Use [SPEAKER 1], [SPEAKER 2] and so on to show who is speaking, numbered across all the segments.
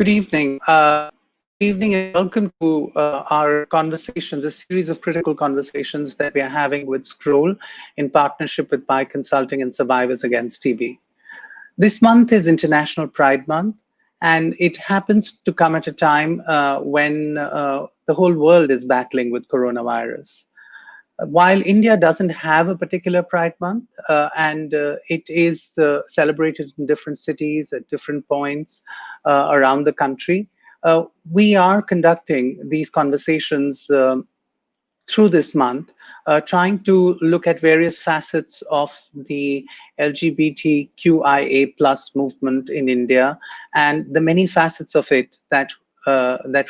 [SPEAKER 1] Good evening. Good evening and welcome to our conversations, a series of critical conversations that we are having with Scroll in partnership with Pi Consulting and Survivors Against TB. This month is International Pride Month, and it happens to come at a time when the whole world is battling with coronavirus. While India doesn't have a particular Pride Month, and it is celebrated in different cities at different points around the country, we are conducting these conversations through this month, trying to look at various facets of the LGBTQIA plus movement in India and the many facets of it that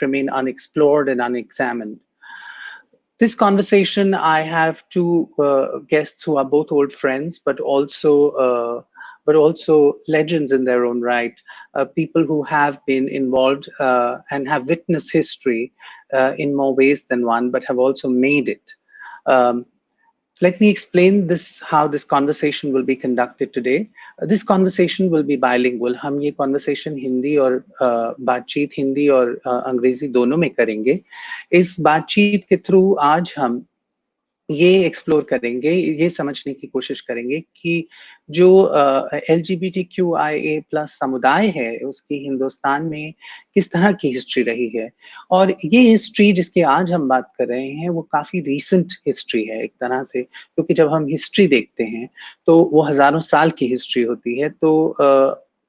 [SPEAKER 1] remain unexplored and unexamined. This conversation, I have two guests who are both old friends, but also legends in their own right, people who have been involved and have witnessed history in more ways than one, but have also made it. Let me explain how this conversation will be conducted today. This conversation will be bilingual. हम ये conversation Hindi और बातचीत हिंदी और अंग्रेजी दोनों में करेंगे. इस बातचीत के थ्रू आज हम ये एक्सप्लोर करेंगे, ये समझने की कोशिश करेंगे कि जो LGBTQIA प्लस समुदाय है, उसकी हिंदुस्तान में किस तरह की हिस्ट्री रही है. और ये हिस्ट्री जिसकी आज हम बात कर रहे हैं, वो काफी रीसेंट हिस्ट्री है एक तरह से, क्योंकि जब हम हिस्ट्री देखते हैं तो वो हजारों साल की हिस्ट्री होती है. तो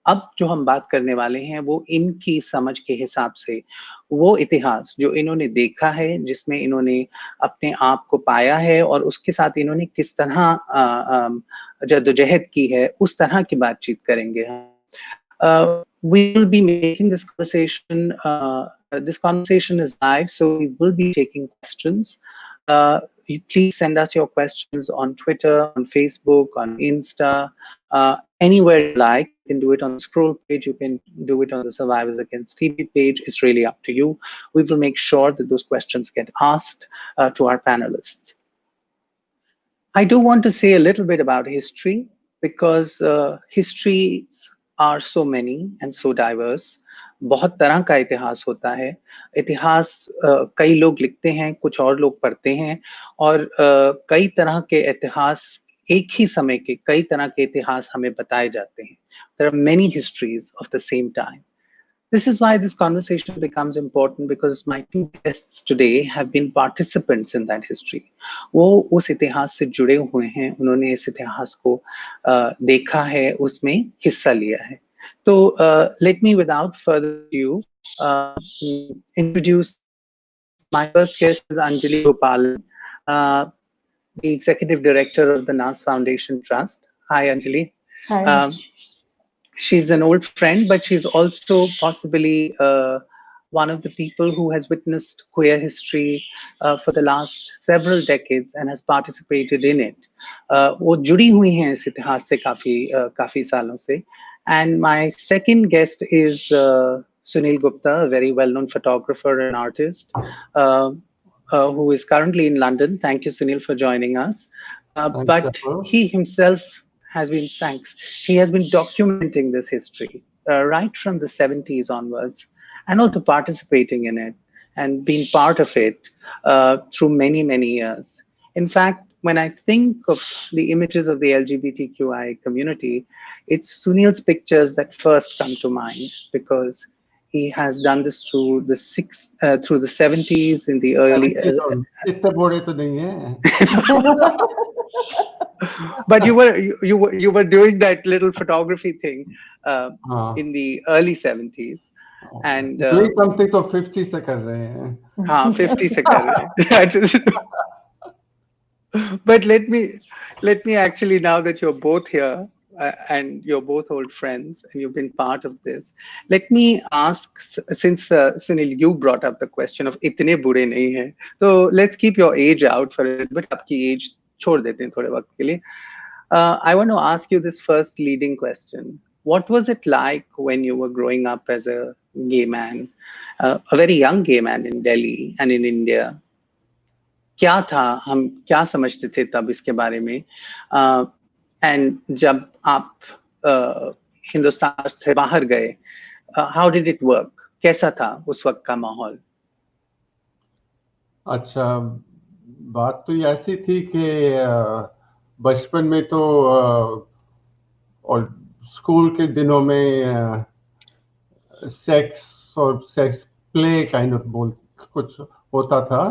[SPEAKER 1] अब जो हम बात करने वाले हैं वो इनकी समझ के हिसाब से वो इतिहास जो इन्होंने देखा है, जिसमें इन्होंने अपने आप को पाया है और उसके साथ इन्होंने किस तरह जद्दोजहद की है, उस तरह की बातचीत करेंगे. We will be making this conversation. This conversation is live, so we will be taking questions. Please send us your questions on Twitter, on Facebook, on Insta, anywhere you like. You can do it on the Scroll page. You can do it on the Survivors Against TB page. It's really up to you. We will make sure that those questions get asked to our panelists. I do want to say a little bit about history because histories are so many and so diverse. बहुत तरह का इतिहास होता है. इतिहास कई लोग लिखते हैं, कुछ और लोग पढ़ते हैं, और कई तरह के इतिहास एक ही समय के कई तरह के इतिहास हमें बताए जाते हैं. There are many histories of the same time. This is why this conversation becomes important, because my two guests today have been participants in that history. वो उस इतिहास से जुड़े हुए हैं, उन्होंने इस इतिहास को देखा है, उसमें हिस्सा लिया है. So let me, without further ado, introduce my first guest is Anjali Gopalan, the Executive Director of the NAS Foundation Trust. Hi, Anjali.
[SPEAKER 2] Hi.
[SPEAKER 1] She's an old friend, but she's also possibly one of the people who has witnessed queer history for the last several decades and has participated in it. वो जुड़ी हुई हैं इस इतिहास से काफी सालों से. And my second guest is Sunil Gupta, a very well-known photographer and artist who is currently in London. Thank you, Sunil, for joining us. But he himself has been, he has been documenting this history right from the 70s onwards, and also participating in it and being part of it through many, many years. In fact, when I think of the images of the LGBTQI community, it's Sunil's pictures that first come to mind, because he has done this through the 70s, in the early. But you were doing that little photography thing in the early 70s. And
[SPEAKER 3] doing something to 50 se kar rahe hain.
[SPEAKER 1] हाँ, 50 se kar rahe hain. But let me actually, now that you're both here and you're both old friends and you've been part of this, let me ask, since Sunil, you brought up the question of इतने बुरे नहीं हैं, so let's keep your age out for it, but आपकी age छोड़ देते हैं थोड़े वक्त के लिए. I want to ask you this first leading question. What was it like when you were growing up as a gay man, a very young gay man in Delhi and in India? क्या था, हम क्या समझते थे तब इसके बारे में, एंड जब आप हिंदुस्तान से बाहर गए, how did it work? कैसा था उस वक्त का माहौल?
[SPEAKER 3] अच्छा, बात तो ये ऐसी थी कि बचपन में तो और स्कूल के दिनों में सेक्स और सेक्स प्ले काइंड ऑफ बोल कुछ होता था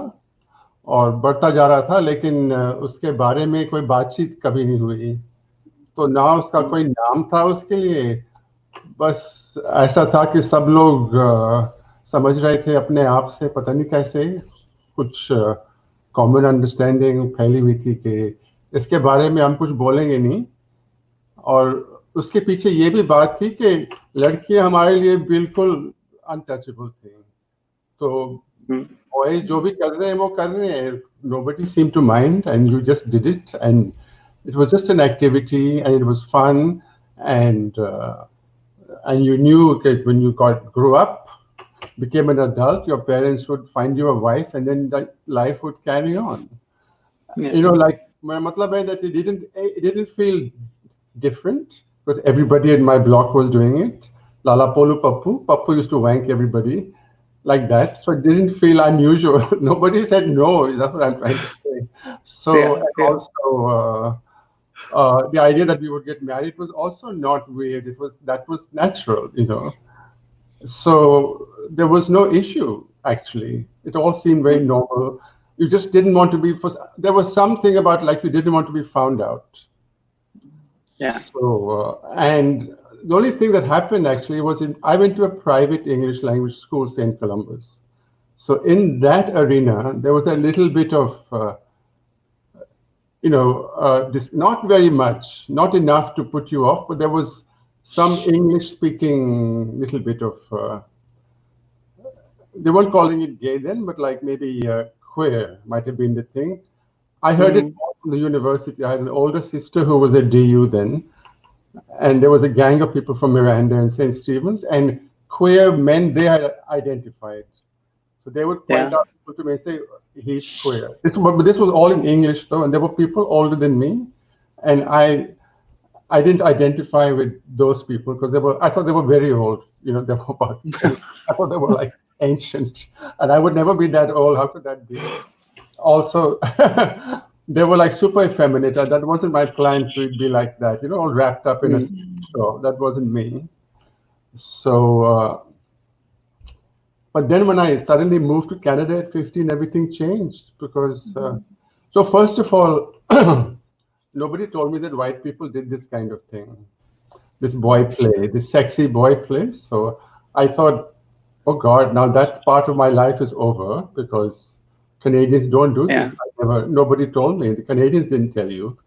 [SPEAKER 3] और बढ़ता जा रहा था, लेकिन उसके बारे में कोई बातचीत कभी नहीं हुई। तो ना उसका कोई नाम था उसके लिए, बस ऐसा था कि सब लोग समझ रहे थे अपने आप से, पता नहीं कैसे कुछ कॉमन अंडरस्टैंडिंग फैली हुई थी कि इसके बारे में हम कुछ बोलेंगे नहीं। और उसके पीछे ये भी बात थी कि लड़कियां हमारे लिए बिल्कुल अनटचेबल थी। तो बॉयज जो भी कर रहे हैं वो कर रहे हैं, nobody seemed to mind and you just did it and it was just an activity and it was fun and you knew that when you grew up, became an adult, your parents would find you a wife and then that life would carry on.
[SPEAKER 1] Yeah.
[SPEAKER 3] You know, like my matlab hai that it didn't feel different because everybody in my block was doing it. Lala Polu Pappu. Pappu used to wank everybody like that. So it didn't feel unusual. Nobody said no. That's what I'm trying to say. So,
[SPEAKER 1] Yeah,
[SPEAKER 3] and
[SPEAKER 1] yeah.
[SPEAKER 3] also, the idea that we would get married was also not weird. That was natural, you know. So there was no issue, actually. It all seemed very normal. You just didn't want to be, there was something about like you didn't want to be found out.
[SPEAKER 1] Yeah.
[SPEAKER 3] So, and the only thing that happened actually was I went to a private English language school, St. Columbus. So in that arena, there was a little bit of, not very much, not enough to put you off, but there was some English speaking little bit of, they weren't calling it gay then, but like maybe queer might have been the thing. I heard it more from the university. I had an older sister who was at DU then, and there was a gang of people from Miranda and St. Stephen's, and queer men they had identified. So they would point
[SPEAKER 1] Yeah.
[SPEAKER 3] out people to me and say, he's queer. But this was all in English though, and there were people older than me, and I didn't identify with those people because I thought they were very old. You know, they were about, I thought they were like ancient, and I would never be that old. How could that be? Also, they were like super effeminate. That wasn't my plan to be like that, you know, all wrapped up in a straw. That wasn't me. So, but then when I suddenly moved to Canada at 15, everything changed because, so first of all, nobody told me that white people did this kind of thing, this boy play, this sexy boy play. So I thought, oh God, now that part of my life is over because Canadians don't do
[SPEAKER 1] Yeah.
[SPEAKER 3] this. Nobody told me. The Canadians didn't tell you.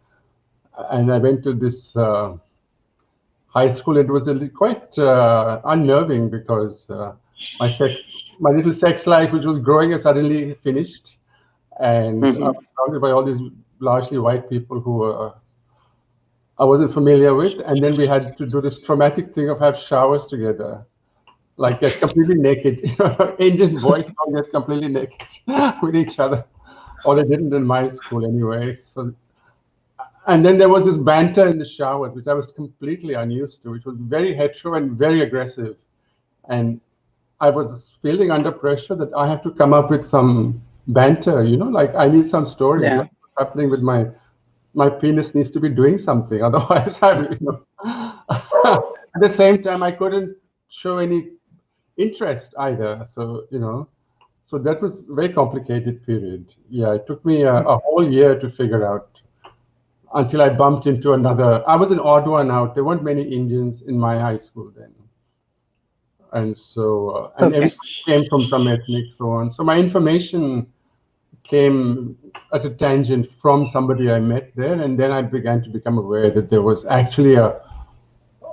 [SPEAKER 3] And I went to this high school. It was quite unnerving because my little sex life, which was growing, is suddenly finished. And I was surrounded by all these largely white people who I wasn't familiar with. And then we had to do this traumatic thing of have showers together, like get completely naked. Indian boys don't get completely naked with each other, or they didn't in my school anyway. So, and then there was this banter in the showers, which I was completely unused to, which was very hetero and very aggressive. And I was feeling under pressure that I have to come up with some banter, you know, like I need some story.
[SPEAKER 1] Yeah.
[SPEAKER 3] What's happening with my penis needs to be doing something. Otherwise, at the same time, I couldn't show any interest either. So, so that was a very complicated period. Yeah, it took me a whole year to figure out until I bumped into another. I was an odd one out. There weren't many Indians in my high school then. And so, and
[SPEAKER 1] Okay.
[SPEAKER 3] everybody came from some ethnic, so on. So my information came at a tangent from somebody I met there, and then I began to become aware that there was actually a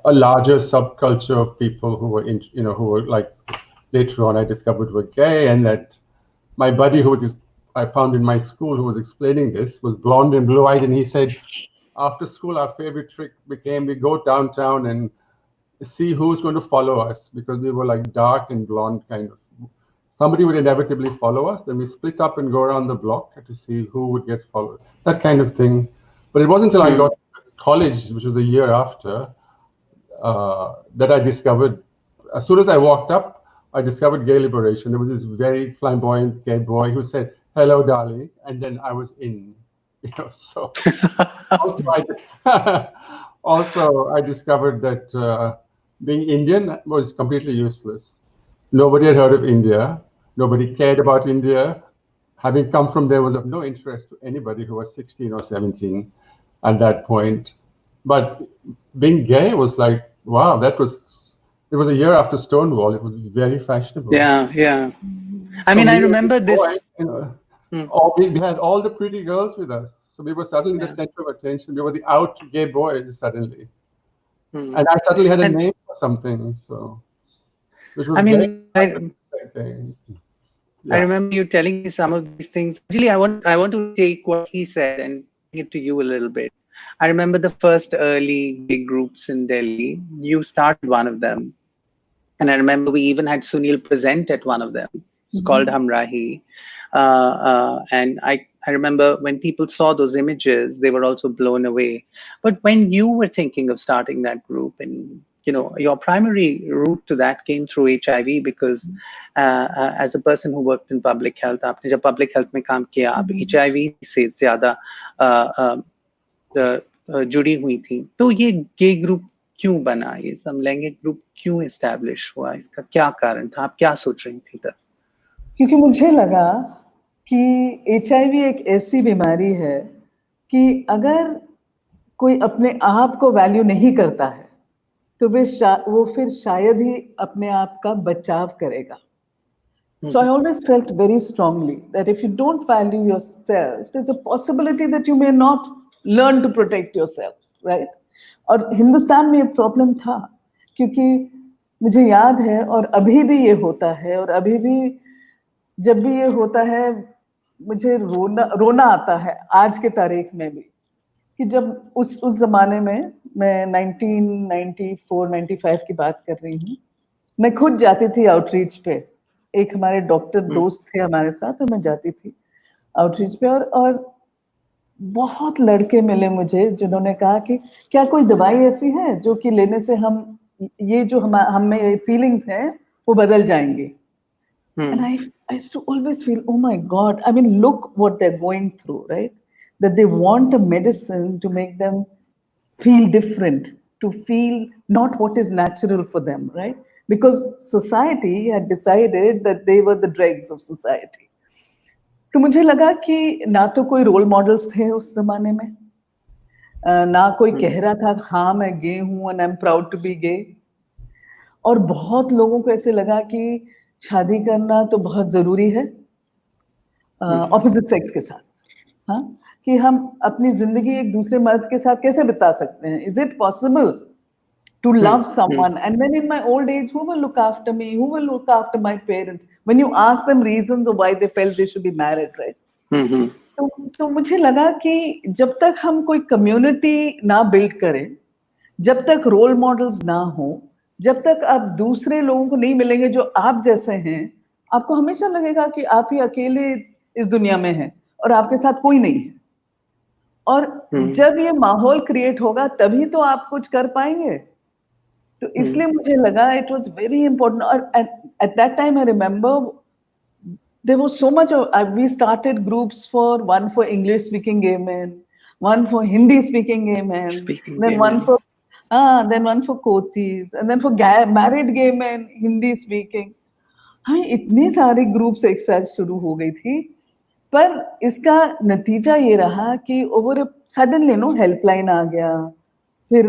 [SPEAKER 3] larger subculture of people who were who were like, later on I discovered were gay, and that my buddy I found in my school who was explaining this was blonde and blue-eyed, and he said, after school, our favorite trick became we go downtown and see who's going to follow us because we were like dark and blonde kind of. Somebody would inevitably follow us, and we split up and go around the block to see who would get followed. That kind of thing. But it wasn't until I got to college, which was the year after, that I discovered. As soon as I walked up, I discovered gay liberation. There was this very flamboyant gay boy who said, "Hello, darling," and then I was in. So also also I discovered that being Indian was completely useless. Nobody had heard of India. Nobody cared about India. Having come from there was of no interest to anybody who was 16 or 17 at that point. But being gay was like, wow, it was a year after Stonewall. It was very fashionable.
[SPEAKER 1] Yeah. I
[SPEAKER 3] So
[SPEAKER 1] mean, I
[SPEAKER 3] me as a
[SPEAKER 1] remember this.
[SPEAKER 3] boy, we had all the pretty girls with us. So we were suddenly the center of attention. We were the out gay boys suddenly. And I suddenly had a
[SPEAKER 1] And
[SPEAKER 3] name for something. So, which was
[SPEAKER 1] I
[SPEAKER 3] very
[SPEAKER 1] mean,
[SPEAKER 3] exciting.
[SPEAKER 1] I
[SPEAKER 3] Yeah.
[SPEAKER 1] remember you telling me some of these things. Anjali, I want to take what he said and bring it to you a little bit. I remember the first early gay groups in Delhi. You started one of them. And I remember we even had Sunil present at one of them. It's called Hamrahi. And I remember when people saw those images, they were also blown away. But when you were thinking of starting that group, and your primary route to that came through HIV, because as a person who worked in public health, आपने जब public health में काम किया, आप HIV से ज़्यादा जुड़ी हुई थी, तो ये गे ग्रुप क्यों बना, ये समलैंगिक ग्रुप क्यों एस्टैब्लिश हुआ, इसका क्या कारण था, आप क्या सोच रही थी तब?
[SPEAKER 2] क्योंकि मुझे लगा कि HIV एक ऐसी बीमारी है कि अगर कोई अपने आप को वैल्यू नहीं करता है तो वो फिर शायद ही अपने आप का बचाव करेगा. So I always felt very strongly that if you don't value yourself, there's a possibility that you may not learn to protect yourself, right? और हिंदुस्तान में ये प्रॉब्लम था क्योंकि मुझे याद है और अभी भी ये होता है और अभी भी जब भी ये होता है मुझे रोना आता है आज के तारीख में भी कि जब उस जमाने में मैं 1994-95 की बात कर रही हूँ. मैं खुद जाती थी आउटरीच पे. एक हमारे डॉक्टर दोस्त थे हमारे साथ और मैं जाती थी आउटरीच पे और बहुत लड़के मिले मुझे जिन्होंने कहा कि क्या कोई दवाई ऐसी है जो कि लेने से हम ये जो हम में ये फीलिंग्स हैं वो बदल जाएंगे. And I used to always feel, oh my God, I mean, look what they're going through, right? That they want a medicine to make them feel different, to feel not what is natural for them, right? Because society had decided that they were the dregs of society. तो मुझे लगा कि ना तो कोई role models थे उस जमाने में, ना कोई कह रहा था हाँ मैं गे हूँ and I'm proud to be gay. और बहुत लोगों को ऐसे लगा कि शादी करना तो बहुत जरूरी है ऑपोजिट सेक्स के साथ, हाँ, कि हम अपनी जिंदगी एक दूसरे मर्द के साथ कैसे बिता सकते हैं. Is it possible to love someone? And then in my old age, who will look after me? Who will look after my parents? When you ask them reasons of why they felt they should be married, right? तो मुझे लगा कि जब तक हम कोई community ना build करें, जब तक रोल मॉडल्स ना हो, जब तक आप दूसरे लोगों को नहीं मिलेंगे जो आप जैसे हैं, आपको हमेशा लगेगा कि आप ही अकेले इस दुनिया में हैं और आपके साथ कोई नहीं है. और जब ये माहौल क्रिएट होगा तभी तो आप कुछ कर पाएंगे. तो इसलिए मुझे लगा इट वाज वेरी इंपॉर्टेंट. और at that time I remember there was so much we started groups one for English speaking gay men, one for Hindi speaking gay men, then one for Kotis, and then for married gay men Hindi speaking. हाँ, इतनी सारी groups एक साथ शुरू हो गई थी. पर इसका नतीजा ये रहा कि ओवर सडनली हेल्पलाइन आ गया, फिर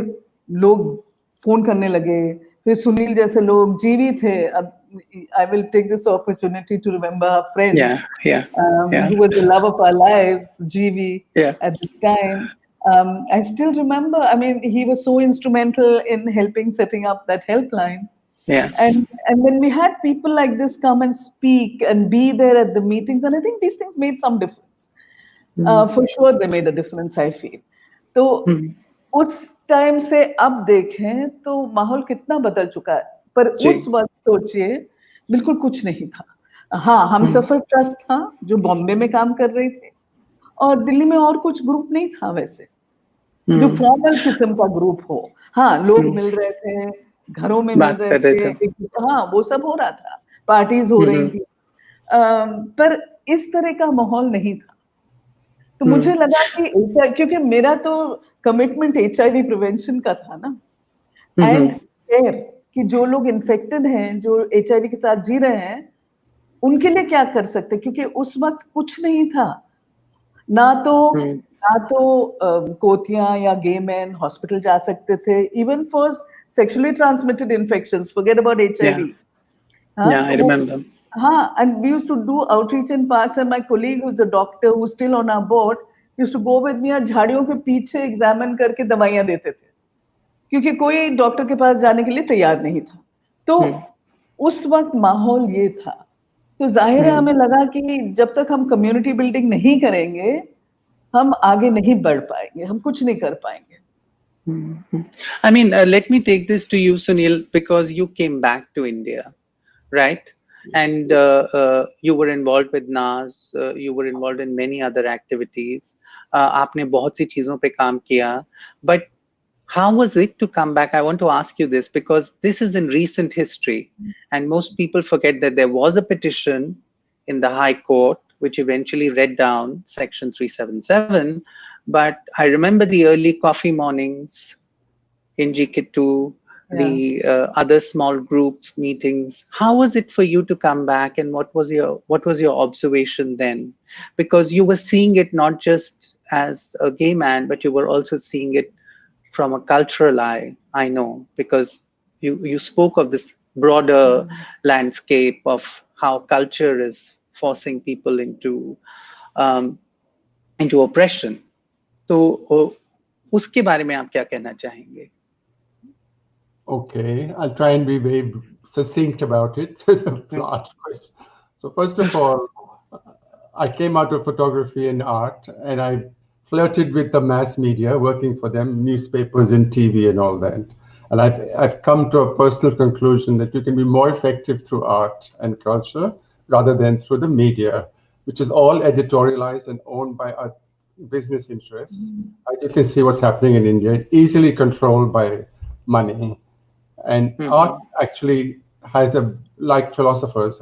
[SPEAKER 2] लोग फोन करने लगे, फिर सुनील जैसे लोग, जीवी थे. अब I will take this opportunity to remember our friend, who was the love of our lives, GV, at this time. I still remember, I mean, he was so instrumental in helping setting up that helpline.
[SPEAKER 1] Yes.
[SPEAKER 2] And when we had people like this come and speak and be there at the meetings, and I think these things made some difference. For sure, they made a difference, I feel. तो उस time से अब देखें तो माहौल कितना बदल चुका है. पर उस वक्त सोचिए बिल्कुल कुछ नहीं था. हाँ, हम सफर ट्रस्ट था जो बॉम्बे में काम कर रही थी और दिल्ली में और कुछ ग्रुप नहीं था वैसे जो फॉर्मल किस्म का ग्रुप हो. हाँ, लोग मिल रहे थे, घरों में मिल रहे थे, हाँ, वो सब हो रहा था. पार्टीज हो रही थी, पर इस तरह का माहौल नहीं था। तो मुझे लगा कि क्योंकि मेरा तो कमिटमेंट HIV प्रिवेंशन का था ना, एंड केयर कि जो लोग इन्फेक्टेड हैं, जो HIV के साथ जी रहे हैं, उनके लिए क्या कर सकते, क्योंकि उस वक्त कुछ नहीं था, ना तो कोतियां या गे मैन हॉस्पिटल जा सकते थे, even for sexually transmitted infections, forget about HIV.
[SPEAKER 1] Yeah, I remember.
[SPEAKER 2] हाँ, and we used to do outreach in parks, and my colleague who's a doctor who's still on our board used to go with me और झाड़ियों के पीछे examine करके दवाइयां देते थे, क्योंकि कोई डॉक्टर के पास जाने के लिए तैयार नहीं था। तो उस वक्त माहौल ये था। तो जाहिर है हमें लगा कि जब तक हम कम्युनिटी बिल्डिंग नहीं करेंगे, हम आगे नहीं बढ़ पाएंगे, हम कुछ नहीं कर पाएंगे।
[SPEAKER 1] I mean, let me take this to you, Sunil, because you came back to India, right? And you were involved with NAS, you were involved in many other activities. आपने बहुत सी चीजों पे काम किया, but how was it to come back? I want to ask you this because this is in recent history, and most people forget that there was a petition in the High Court which eventually read down Section 377. But I remember the early coffee mornings in GK2, the other small groups meetings. How was it for you to come back, and what was your observation then? Because you were seeing it not just as a gay man, but you were also seeing it from a cultural eye. I know, because you spoke of this broader landscape of how culture is forcing people into oppression. तो उसके बारे में आप क्या कहना चाहेंगे?
[SPEAKER 3] Okay, I'll try and be very succinct about it. Plot question. So first of all, I came out of photography and art, and I flirted with the mass media, working for them, newspapers and TV and all that. And I've come to a personal conclusion that you can be more effective through art and culture rather than through the media, which is all editorialized and owned by a business interests. As you can see what's happening in India, easily controlled by money. And art actually has like philosophers,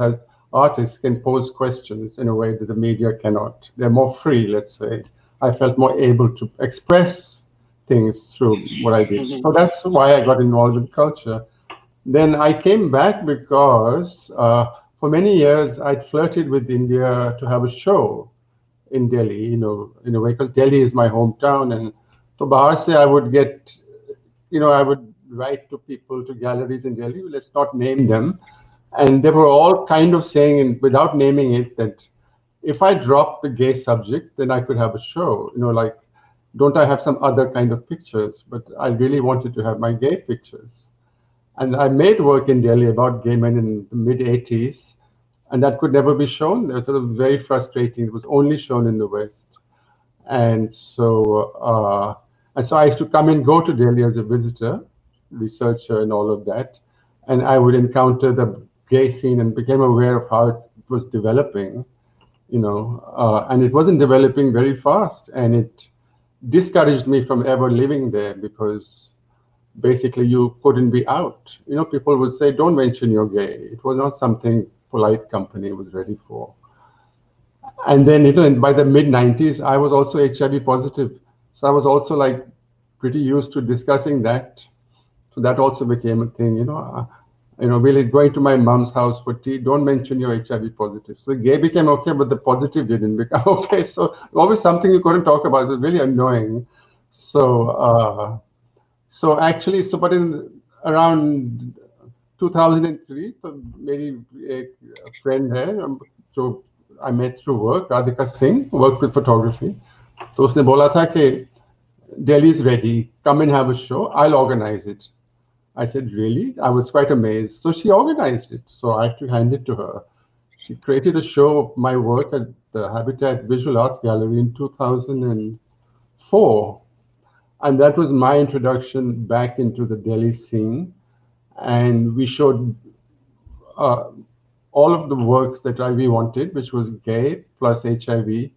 [SPEAKER 3] artists can pose questions in a way that the media cannot. They're more free, let's say. I felt more able to express things through what I did. So that's why I got involved in culture. Then I came back because for many years I'd flirted with India to have a show in Delhi, in a way, because Delhi is my hometown. And so bahar se I would get, I would write to people, to galleries in Delhi, let's not name them. And they were all kind of saying, without naming it, that if I drop the gay subject, then I could have a show, like, don't I have some other kind of pictures? But I really wanted to have my gay pictures. And I made work in Delhi about gay men in the mid-80s, and that could never be shown. It was sort of very frustrating. It was only shown in the West. And so I used to come and go to Delhi as a visitor, researcher and all of that. And I would encounter the gay scene and became aware of how it was developing, and it wasn't developing very fast. And it discouraged me from ever living there because basically you couldn't be out. People would say, don't mention you're gay. It was not something polite company was ready for. And then, by the mid-90s, I was also HIV positive. So I was also like pretty used to discussing that. So that also became a thing, really going to my mom's house for tea, don't mention you're HIV positive. So gay became okay, but the positive didn't become okay. So always something you couldn't talk about. It was really annoying. So, but around 2003, maybe a friend here, so I met through work, Radhika Singh, worked with photography. So उसने बोला था कि Delhi's ready, come and have a show, I'll organize it. I said, really? I was quite amazed. So she organized it. So I have to hand it to her. She created a show of my work at the Habitat Visual Arts Gallery in 2004. And that was my introduction back into the Delhi scene. And we showed all of the works that we wanted, which was gay plus HIV.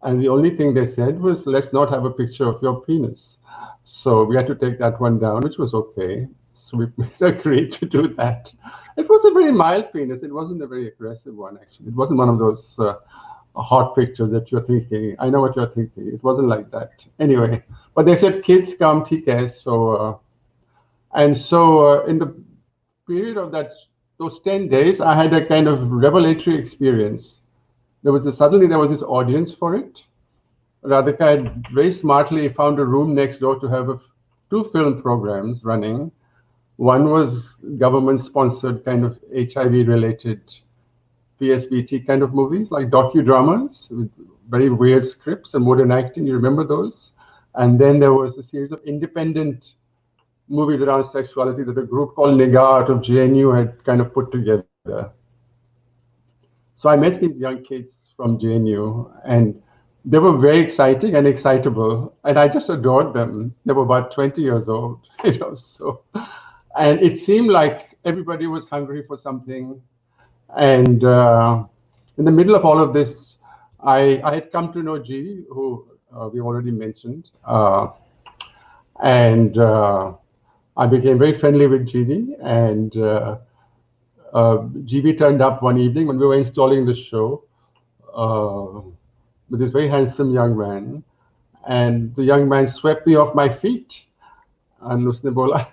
[SPEAKER 3] And the only thing they said was, let's not have a picture of your penis. So we had to take that one down, which was okay. So we agreed to do that. It was a very mild penis. It wasn't a very aggressive one, actually. It wasn't one of those hot pictures that you're thinking. I know what you're thinking. It wasn't like that. Anyway, but they said kids come, TK. So, in the period of those 10 days, I had a kind of revelatory experience. Suddenly there was this audience for it. Radhika had very smartly found a room next door to have two film programs running. One was government-sponsored kind of HIV-related PSBT kind of movies, like docudramas with very weird scripts and modern acting. You remember those? And then there was a series of independent movies around sexuality that a group called Nigar out of JNU had kind of put together. So I met these young kids from JNU, and they were very exciting and excitable, and I just adored them. They were about 20 years old, and it seemed like everybody was hungry for something. And in the middle of all of this, I had come to know G, who we already mentioned, and I became very friendly with Gini, and GB turned up one evening when we were installing the show with this very handsome young man, and the young man swept me off my feet, and usne bola,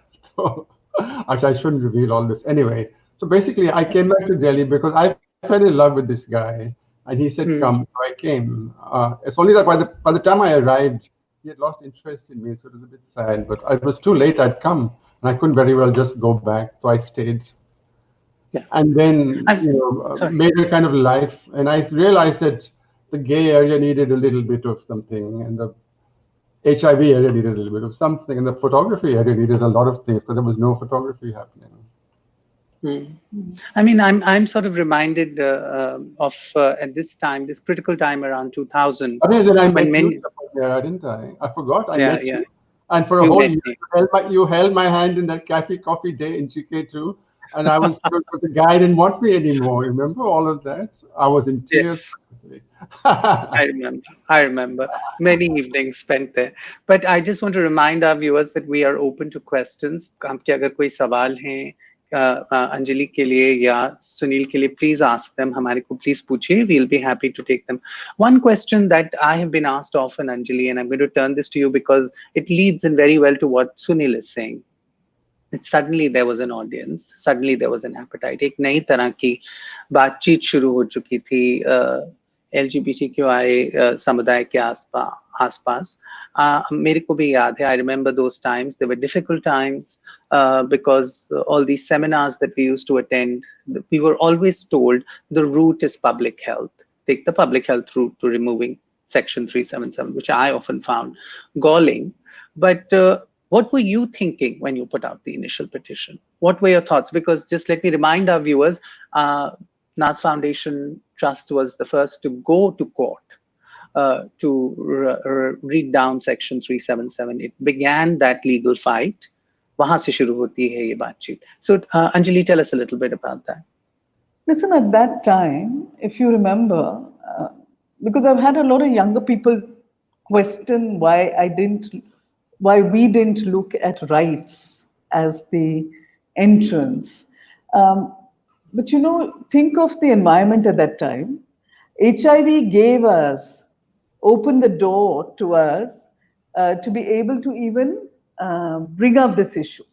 [SPEAKER 3] actually I shouldn't reveal all this anyway. So basically, I came back to Delhi because I fell in love with this guy, and he said, "Come." So I came. It's only that by the time I arrived, he had lost interest in me, so it was a bit sad. But it was too late. I'd come, and I couldn't very well just go back, so I stayed. Yeah. And then made a kind of life, and I realized that the gay area needed a little bit of something, and the HIV area needed a little bit of something, and the photography area needed a lot of things because there was no photography happening.
[SPEAKER 1] I mean, I'm sort of reminded of at this time, this critical time around 2000.
[SPEAKER 3] I mean, I met you, didn't I? I forgot. I met you. And for a whole year, you held my hand in that coffee day in GK2, and I was the guy didn't want me anymore. Remember all of that? I was in tears.
[SPEAKER 1] Yes. I remember many evenings spent there. But I just want to remind our viewers that we are open to questions. आपके अगर कोई सवाल हैं अंजलि के लिए या सुनील के लिए, please ask them. हमारे को please पूछिए. We'll be happy to take them. One question that I have been asked often, Anjali, and I'm going to turn this to you because it leads in very well to what Sunil is saying. Suddenly there was an audience, suddenly there was an appetite. एक नई तरह की बातचीत शुरू हो चुकी थी LGBTQI समुदाय के आसपास. मेरे को भी याद है, I remember those times. They were difficult times because all these seminars that we used to attend, we were always told the route is public health. Take the public health route to removing Section 377, which I often found galling. But what were you thinking when you put out the initial petition? What were your thoughts? Because just let me remind our viewers, NAS Foundation Trust was the first to go to court to read down Section 377. It began that legal fight. वहाँ से शुरू होती है ये बातचीत. So Anjali, tell us a little bit about that.
[SPEAKER 2] Listen, at that time, if you remember, because I've had a lot of younger people question why we didn't look at rights as the entrance. But think of the environment at that time. HIV opened the door to us to be able to even bring up this issue.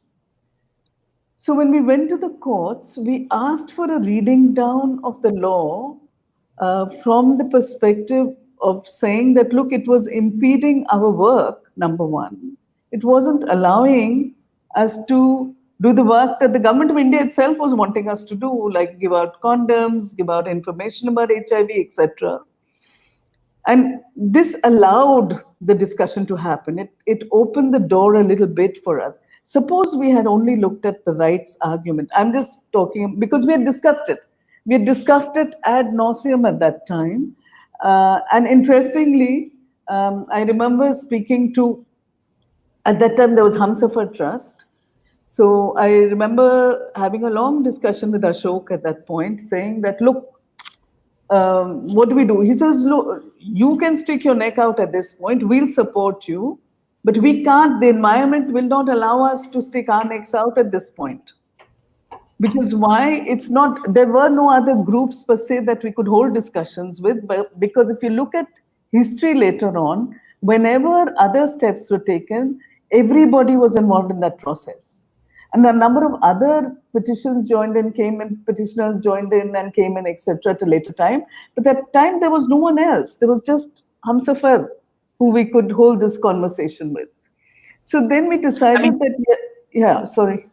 [SPEAKER 2] So when we went to the courts, we asked for a reading down of the law from the perspective of saying that, look, it was impeding our work, number one. It wasn't allowing us to do the work that the government of India itself was wanting us to do, like give out condoms, give out information about HIV, etc. And this allowed the discussion to happen. It opened the door a little bit for us. Suppose we had only looked at the rights argument. I'm just talking because we had discussed it. We had discussed it ad nauseum at that time. And interestingly, I remember speaking to, at that time there was Hamsafar Trust. So I remember having a long discussion with Ashok at that point, saying that, look, what do we do? He says, look, you can stick your neck out at this point. We'll support you, but we can't. The environment will not allow us to stick our necks out at this point. which is why it's not, there were no other groups per se that we could hold discussions with, but because if you look at history later on, whenever other steps were taken, everybody was involved in that process. And a number of other petitioners joined in, and came in, etc. at a later time. But that time there was no one else. There was just Humsafar who we could hold this conversation with. So then we decided that, yeah, sorry.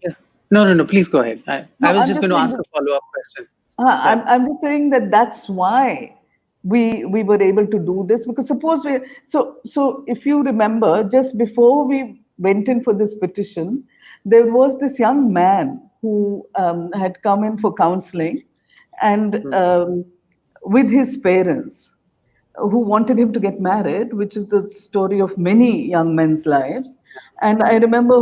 [SPEAKER 1] Yeah. No. Please go ahead. I was
[SPEAKER 2] I'm
[SPEAKER 1] just going to
[SPEAKER 2] saying
[SPEAKER 1] ask a follow-up question.
[SPEAKER 2] I'm just saying that that's why we were able to do this, because suppose so if you remember, just before we went in for this petition, there was this young man who had come in for counseling, and with his parents, who wanted him to get married, which is the story of many young men's lives. And I remember,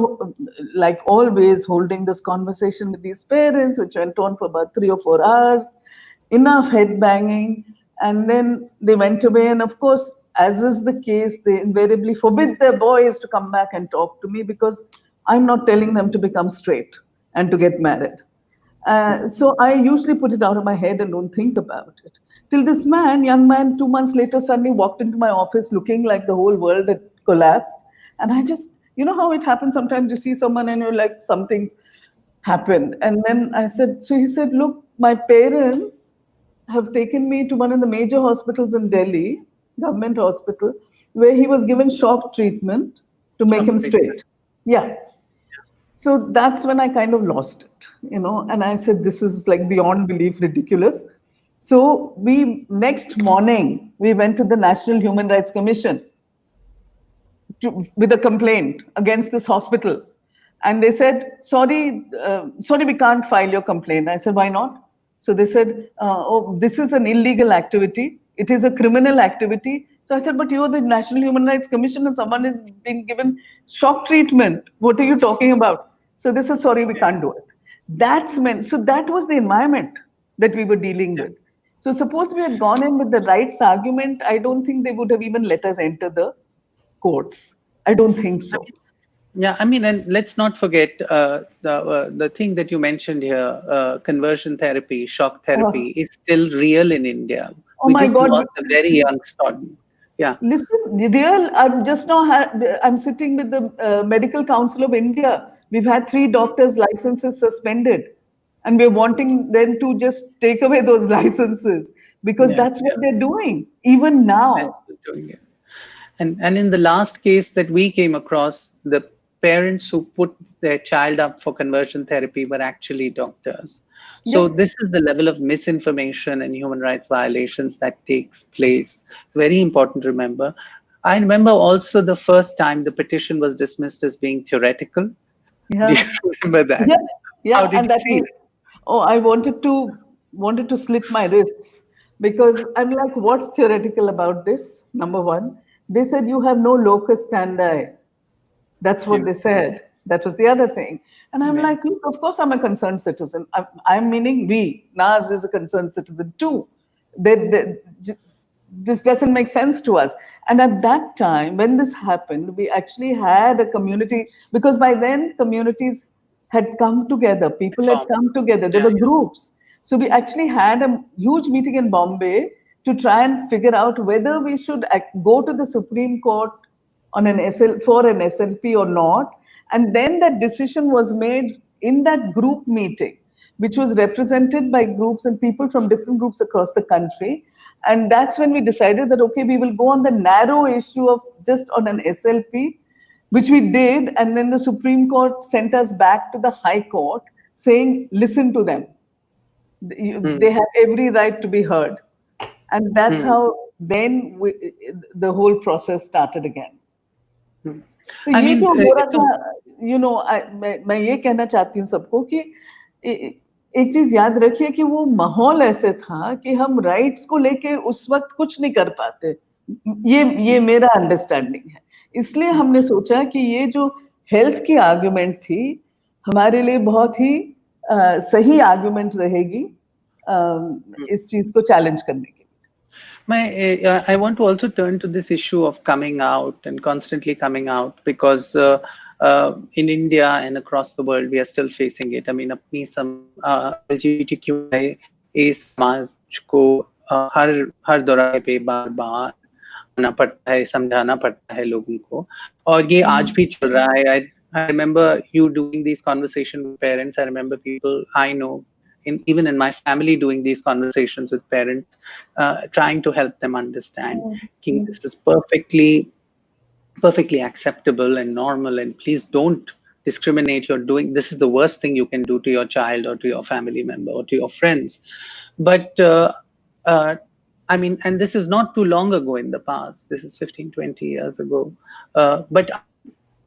[SPEAKER 2] like always, holding this conversation with these parents, which went on for about 3 or 4 hours, enough head banging. And then they went away. And of course, as is the case, they invariably forbid their boys to come back and talk to me, because I'm not telling them to become straight and to get married. So I usually put it out of my head and don't think about it. Till this young man, 2 months later, suddenly walked into my office looking like the whole world had collapsed. And I just, you know how it happens sometimes, you see someone and you're like, something's happened. And then I said, so he said, look, my parents have taken me to one of the major hospitals in Delhi, government hospital, where he was given shock treatment to make him straight. Yeah. So that's when I kind of lost it, and I said, this is like beyond belief ridiculous. So next morning, we went to the National Human Rights Commission with a complaint against this hospital. And they said, sorry, we can't file your complaint. I said, why not? So they said, oh, this is an illegal activity. It is a criminal activity. So I said, but you're the National Human Rights Commission and someone is being given shock treatment. What are you talking about? So they said, sorry, we can't do it. So that was the environment that we were dealing with. So suppose we had gone in with the rights argument, I don't think they would have even let us enter the courts. I don't think so.
[SPEAKER 1] Yeah, I mean, and let's not forget the thing that you mentioned here, conversion therapy, shock therapy is still real in India.
[SPEAKER 2] Oh
[SPEAKER 1] We
[SPEAKER 2] my
[SPEAKER 1] just
[SPEAKER 2] God.
[SPEAKER 1] lost a very young student. Yeah.
[SPEAKER 2] Listen, I'm sitting with the Medical Council of India. We've had 3 doctors' licenses suspended, and we're wanting them to just take away those licenses, because that's what they're doing, even now.
[SPEAKER 1] Doing it. And in the last case that we came across, the parents who put their child up for conversion therapy were actually doctors. So this is the level of misinformation and human rights violations that takes place. Very important to remember. I remember also the first time the petition was dismissed as being theoretical.
[SPEAKER 2] Yeah.
[SPEAKER 1] Do you remember that?
[SPEAKER 2] Yeah.
[SPEAKER 1] How did you feel?
[SPEAKER 2] I wanted to slit my wrists, because I'm like, what's theoretical about this? Number one, they said you have no locus standi. That's what they said. That was the other thing. And I'm like, look, of course I'm a concerned citizen. I'm meaning Naz is a concerned citizen too. This doesn't make sense to us. And at that time, when this happened, we actually had a community, because by then communities had come together, people had come together, there were groups. So we actually had a huge meeting in Bombay to try and figure out whether we should go to the Supreme Court on for an SLP or not. And then that decision was made in that group meeting, which was represented by groups and people from different groups across the country. And that's when we decided that, okay, we will go on the narrow issue of just on an SLP, which we did. And then the Supreme Court sent us back to the High Court saying, listen to them. They have every right to be heard. And that's how then the whole process started again. तो ये जो हो रहा था, मैं ये कहना चाहती हूँ सबको कि एक चीज याद रखिए कि वो माहौल ऐसे था कि हम राइट्स को लेके उस वक्त कुछ नहीं कर पाते. ये मेरा अंडरस्टैंडिंग है. इसलिए हमने सोचा कि ये जो हेल्थ की आर्गुमेंट थी हमारे लिए बहुत ही सही आर्गुमेंट रहेगी इस चीज को चैलेंज करने के.
[SPEAKER 1] I want to also turn to this issue of coming out and constantly coming out, because In India and across the world, we are still facing it. I mean, अपनी LGBTQIA समाज को हर दौराहे पे बार बार आना पड़ता है, समझाना पड़ता है लोगों को, और ये आज भी चल रहा है. I remember you doing these conversations with parents. I remember people I know, even in my family, doing these conversations with parents, trying to help them understand that this is perfectly acceptable and normal, and please don't discriminate. You're doing this is the worst thing you can do to your child or to your family member or to your friends. But uh, I mean, and this is not too long ago in the past. This is 15, 20 years ago. But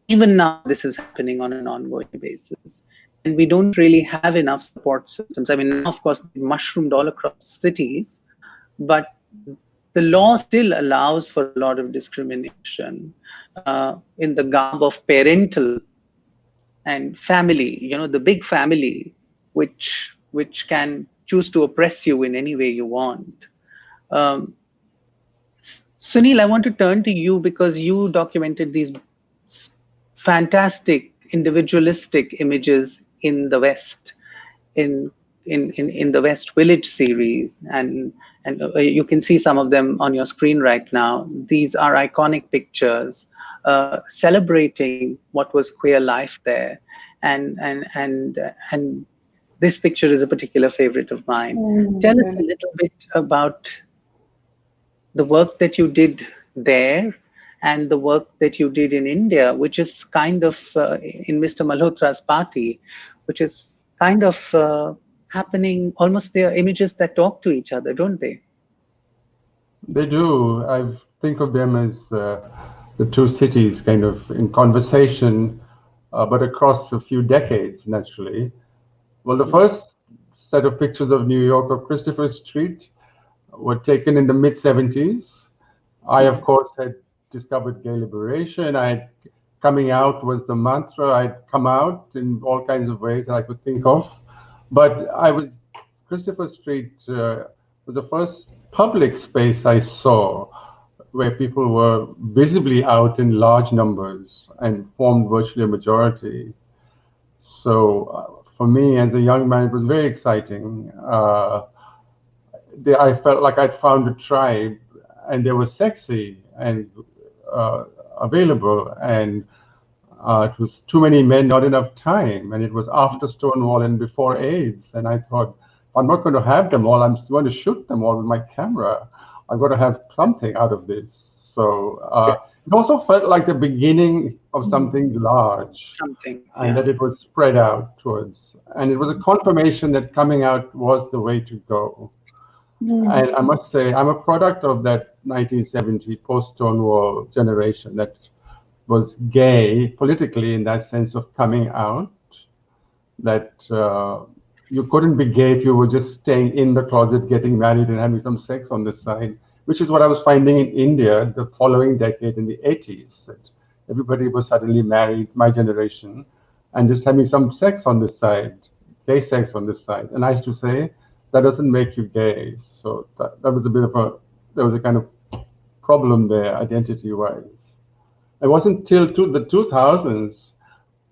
[SPEAKER 1] even now, this is happening on an ongoing basis. And we don't really have enough support systems. I mean, now, of course, they've mushroomed all across cities, but the law still allows for a lot of discrimination in the garb of parental and family, the big family, which can choose to oppress you in any way you want. Um, Sunil, I want to turn to you because you documented these fantastic individualistic images in the West, in the West Village series, and you can see some of them on your screen right now. These are iconic pictures celebrating what was queer life there, and this picture is a particular favorite of mine. Tell us a little bit about the work that you did there and the work that you did in India, which is kind of in Mr. Malhotra's party, which is kind of happening. Almost, they are images that talk to each other, don't they?
[SPEAKER 3] They do. I think of them as the two cities kind of in conversation, but across a few decades, naturally. Well, the first set of pictures of New York of Christopher Street were taken in the mid-70s. I, of course, had discovered gay liberation. Coming out was the mantra. I'd come out in all kinds of ways that I could think of. But Christopher Street was the first public space I saw where people were visibly out in large numbers and formed virtually a majority. So for me, as a young man, it was very exciting. I felt like I'd found a tribe, and they were sexy and available, and it was too many men, not enough time, and it was after Stonewall and before AIDS, and I thought, I'm not going to have them all. I'm going to shoot them all with my camera. I'm going to have something out of this. So it also felt like the beginning of something large, and that it would spread out towards. And it was a confirmation that coming out was the way to go. And I must say, I'm a product of that 1970 post-Stonewall generation that was gay politically in that sense of coming out, that you couldn't be gay if you were just staying in the closet, getting married and having some sex on the side, which is what I was finding in India the following decade in the 80s, that everybody was suddenly married, my generation, and just having some sex on the side, gay sex on the side. And I used to say, that doesn't make you gay. So that was there was a kind of problem there, identity-wise. It wasn't till the 2000s,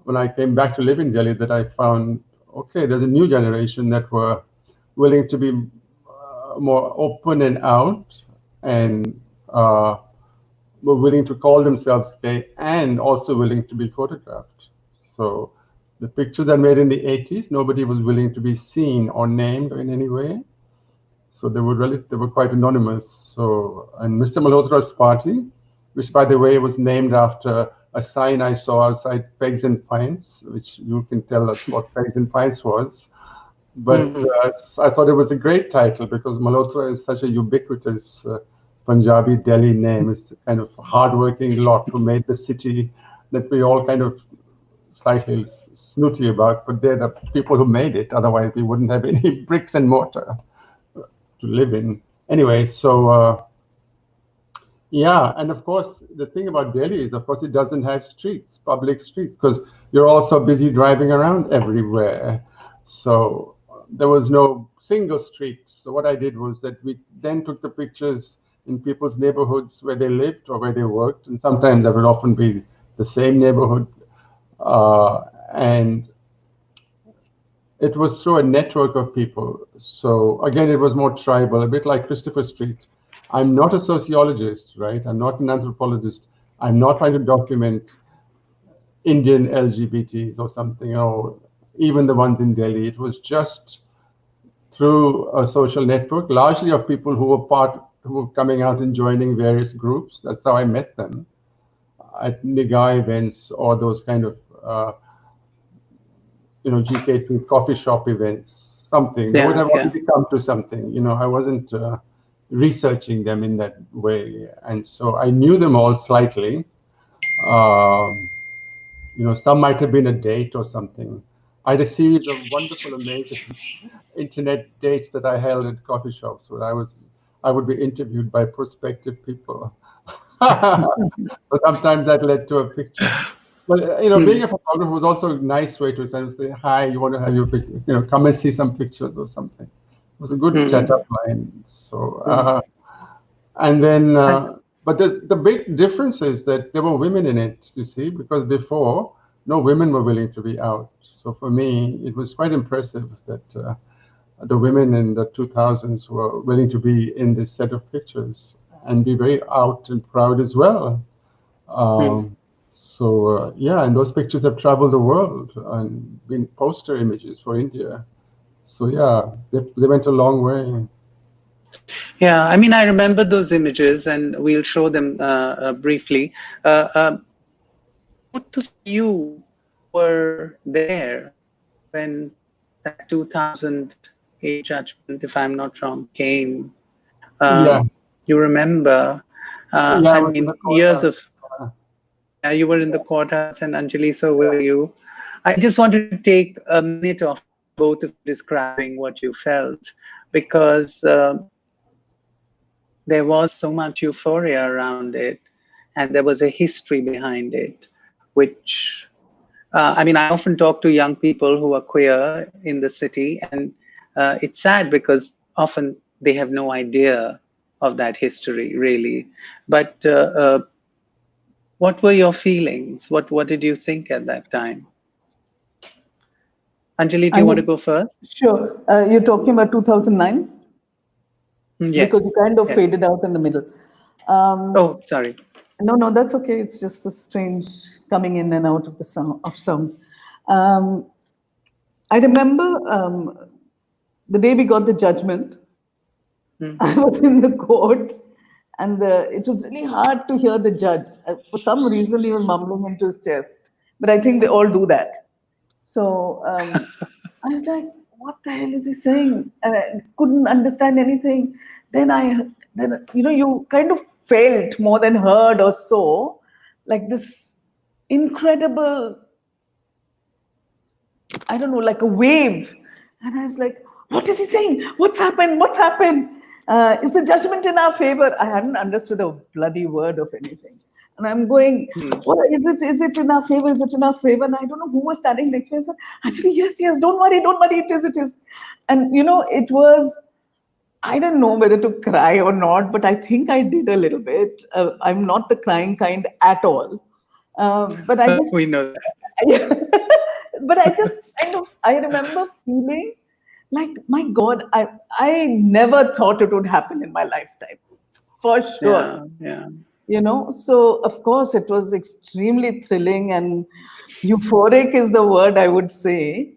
[SPEAKER 3] when I came back to live in Delhi, that I found, okay, there's a new generation that were willing to be more open and out, and were willing to call themselves gay, and also willing to be photographed. So the pictures I made in the 80s, nobody was willing to be seen or named in any way. So they were quite anonymous. So, and Mr. Malhotra's party, which by the way was named after a sign I saw outside Pegs and Pints, which you can tell us what Pegs and Pints was. But I thought it was a great title because Malhotra is such a ubiquitous Punjabi Delhi name. It's a kind of hardworking lot who made the city that we all kind of slightly snooty about, but they're the people who made it. Otherwise, we wouldn't have any bricks and mortar to live in. Anyway, so yeah, and of course, the thing about Delhi is, of course, it doesn't have streets, public streets, because you're also busy driving around everywhere. So there was no single street. So what I did was that we then took the pictures in people's neighborhoods where they lived or where they worked, and sometimes that would often be the same neighborhood. And it was through a network of people. So again, it was more tribal, a bit like Christopher Street. I'm not a sociologist, right? I'm not an anthropologist. I'm not trying to document Indian LGBTs or something, or even the ones in Delhi. It was just through a social network, largely of people who were coming out and joining various groups. That's how I met them at Nigai events or those kind of GK2 coffee shop events, something. They would
[SPEAKER 1] Yeah,
[SPEAKER 3] have
[SPEAKER 1] yeah.
[SPEAKER 3] already come to something. I wasn't researching them in that way. And so I knew them all slightly. Um, some might have been a date or something. I had a series of wonderful, amazing internet dates that I held at coffee shops where I would be interviewed by prospective people. So sometimes that led to a picture. But being a photographer was also a nice way to sort of say, "Hi, you want to have your picture? Come and see some pictures or something." It was a good setup line. So, and then, but the big difference is that there were women in it. You see, because before no women were willing to be out. So for me, it was quite impressive that the women in the 2000s were willing to be in this set of pictures and be very out and proud as well. Yeah, and those pictures have traveled the world and been poster images for India. So yeah, they went a long way.
[SPEAKER 1] Yeah, I mean, I remember those images, and we'll show them briefly. Both of you were there when that 2008 judgment, if I'm not wrong, came.
[SPEAKER 3] Yeah,
[SPEAKER 1] You remember,
[SPEAKER 3] yeah, I
[SPEAKER 1] I
[SPEAKER 3] was in the
[SPEAKER 1] mean, years
[SPEAKER 3] courthouse.
[SPEAKER 1] of, yeah, you were in the courthouse, and Anjali, so were you. I just wanted to take a minute of both of you describing what you felt, because there was so much euphoria around it, and there was a history behind it, which I mean, I often talk to young people who are queer in the city, and it's sad because often they have no idea of that history, really. But what were your feelings? What did you think at that time? Anjali, do
[SPEAKER 2] I
[SPEAKER 1] you want to
[SPEAKER 2] mean,
[SPEAKER 1] go first?
[SPEAKER 2] sure. You're talking about 2009 because you
[SPEAKER 1] Yes,
[SPEAKER 2] kind of
[SPEAKER 1] yes.
[SPEAKER 2] faded out in the middle. Um,
[SPEAKER 1] Oh, sorry.
[SPEAKER 2] no, that's okay. It's just the strange coming in and out of the sound. Um, I remember the day we got the judgment. I was in the court, and it was really hard to hear the judge. For some reason, he was mumbling into his chest, but I think they all do that. So I was like, "What the hell is he saying?" And I couldn't understand anything. Then you kind of felt more than heard or saw, like this incredible, I don't know, like a wave. And I was like, what is he saying? What's happened? What's happened? Is the judgment in our favor? I hadn't understood a bloody word of anything. And I'm going, what is it? Is it in our favor? Is it in our favor? And I don't know who was standing next to me. I said, actually, yes, yes, don't worry, it is, it is. And it was, I don't know whether to cry or not, but I think I did a little bit. I'm not the crying kind at all. But I just
[SPEAKER 1] We know that.
[SPEAKER 2] yeah. But I just I remember feeling like, my God, I never thought it would happen in my lifetime, for sure.
[SPEAKER 1] Yeah, yeah.
[SPEAKER 2] So of course it was extremely thrilling and euphoric is the word I would say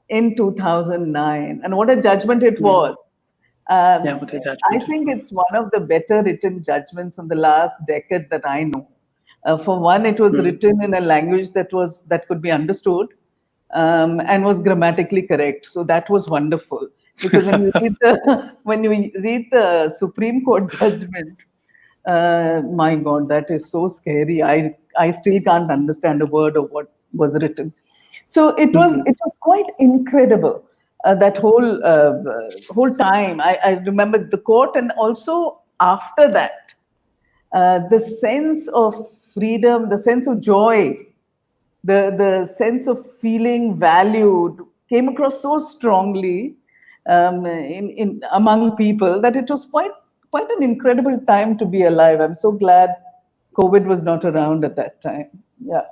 [SPEAKER 2] in 2009. And what a judgment it was.
[SPEAKER 1] Yeah,
[SPEAKER 2] Um,
[SPEAKER 1] what a
[SPEAKER 2] I
[SPEAKER 1] judgment it
[SPEAKER 2] think it's
[SPEAKER 1] was.
[SPEAKER 2] one of the better written judgments in the last decade that I know. For one, it was written in a language that could be understood and was grammatically correct. So that was wonderful. Because when you read the when you read the Supreme Court judgment, my God, that is so scary. I still can't understand a word of what was written. So it was quite incredible. That whole time, I remember the court, and also after that, the sense of freedom, the sense of joy, the sense of feeling valued came across so strongly in among people that it was quite an incredible time to be alive. I'm so glad COVID was not around at that time. Yeah.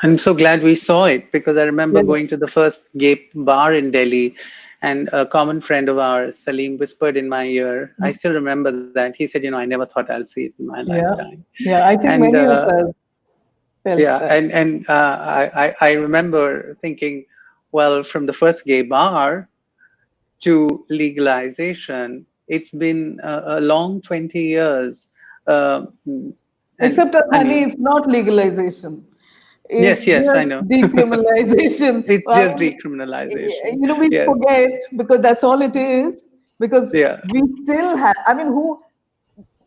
[SPEAKER 1] I'm so glad we saw it, because I remember
[SPEAKER 2] Yeah.
[SPEAKER 1] going to the first gay bar in Delhi, and a common friend of ours, Salim, whispered in my ear. I still remember that. He said, "I never thought I'll see it in my
[SPEAKER 2] Yeah.
[SPEAKER 1] lifetime."
[SPEAKER 2] Yeah. I think
[SPEAKER 1] And
[SPEAKER 2] many of us felt
[SPEAKER 1] yeah,
[SPEAKER 2] that.
[SPEAKER 1] I remember thinking, well, from the first gay bar to legalization, it's been a long 20 years. And
[SPEAKER 2] Except,
[SPEAKER 1] I
[SPEAKER 2] honey,
[SPEAKER 1] mean,
[SPEAKER 2] it's not legalization. It's
[SPEAKER 1] yes, yes, I
[SPEAKER 2] just
[SPEAKER 1] know.
[SPEAKER 2] decriminalization.
[SPEAKER 1] It's
[SPEAKER 2] I
[SPEAKER 1] just
[SPEAKER 2] mean,
[SPEAKER 1] decriminalization.
[SPEAKER 2] we
[SPEAKER 1] Yes,
[SPEAKER 2] forget because that's all it is. Because
[SPEAKER 1] yeah,
[SPEAKER 2] we still have, I mean, who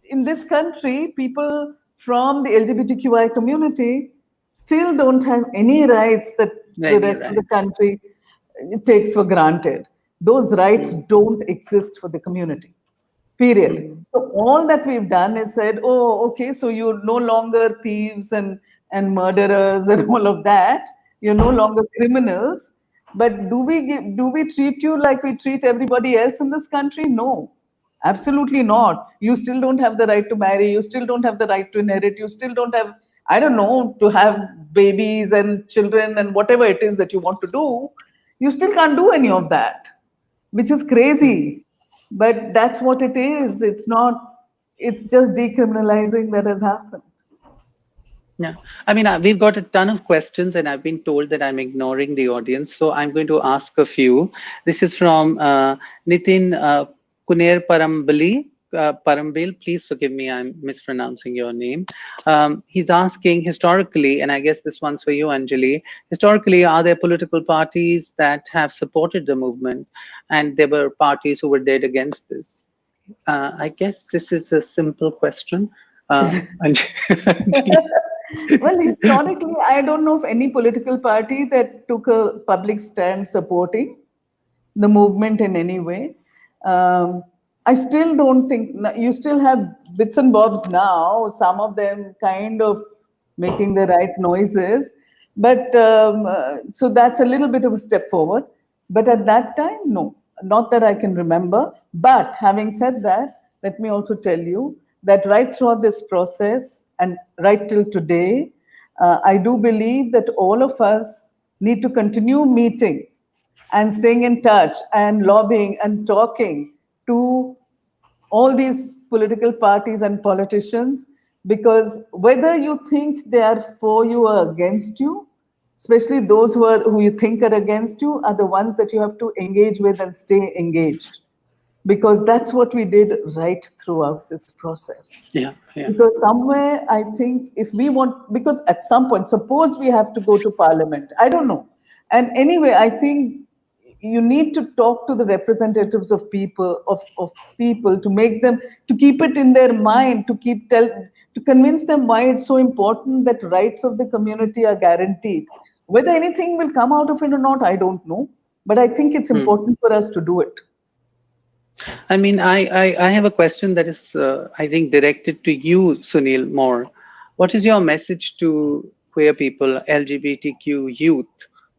[SPEAKER 2] in this country, people from the LGBTQI community still don't have any rights that the
[SPEAKER 1] many
[SPEAKER 2] rest of the
[SPEAKER 1] rights.
[SPEAKER 2] country takes for granted. Those rights
[SPEAKER 1] Mm,
[SPEAKER 2] don't exist for the community. Period.
[SPEAKER 1] mm,
[SPEAKER 2] So all that we've done is said, oh, okay, so you're no longer thieves and murderers and all of that. You're no longer criminals. But do we treat you like we treat everybody else in this country? No, absolutely not. You still don't have the right to marry. You still don't have the right to inherit. You still don't have, I don't know, to have babies and children and whatever it is that you want to do. You still can't do any of that, which is
[SPEAKER 1] mm.
[SPEAKER 2] crazy. But that's what it is. It's not, it's just decriminalizing that has happened.
[SPEAKER 1] Yeah, I mean, we've got a ton of questions, and I've been told that I'm ignoring the audience, so I'm going to ask a few. This is from Nitin Kuner Parambali. Parambil, please forgive me, I'm mispronouncing your name. He's asking, historically, and I guess this one's for you, Anjali. Historically, are there political parties that have supported the movement, and there were parties who were dead against this? I guess this is a simple question. Anjali.
[SPEAKER 2] Well, historically, I don't know of any political party that took a public stand supporting the movement in any way. Um, I still don't think you still have bits and bobs now, some of them kind of making the right noises. But so that's a little bit of a step forward. But at that time, no, not that I can remember. But having said that, let me also tell you that right throughout this process and right till today, I do believe that all of us need to continue meeting and staying in touch and lobbying and talking to all these political parties and politicians, because whether you think they are for you or against you, especially those who you think are against you, are the ones that you have to engage with and stay engaged, because that's what we did right throughout this process.
[SPEAKER 1] Yeah, yeah.
[SPEAKER 2] Because somewhere I think if we want, because at some point, suppose we have to go to parliament, I don't know. And anyway, I think you need to talk to the representatives of people to make them, to keep it in their mind, to convince them why it's so important that rights of the community are guaranteed. Whether anything will come out of it or not, I don't know. But I think it's
[SPEAKER 1] Hmm.
[SPEAKER 2] important for us to do it.
[SPEAKER 1] I mean, I have a question that is, I think, directed to you, Sunil, more. What is your message to queer people, LGBTQ youth,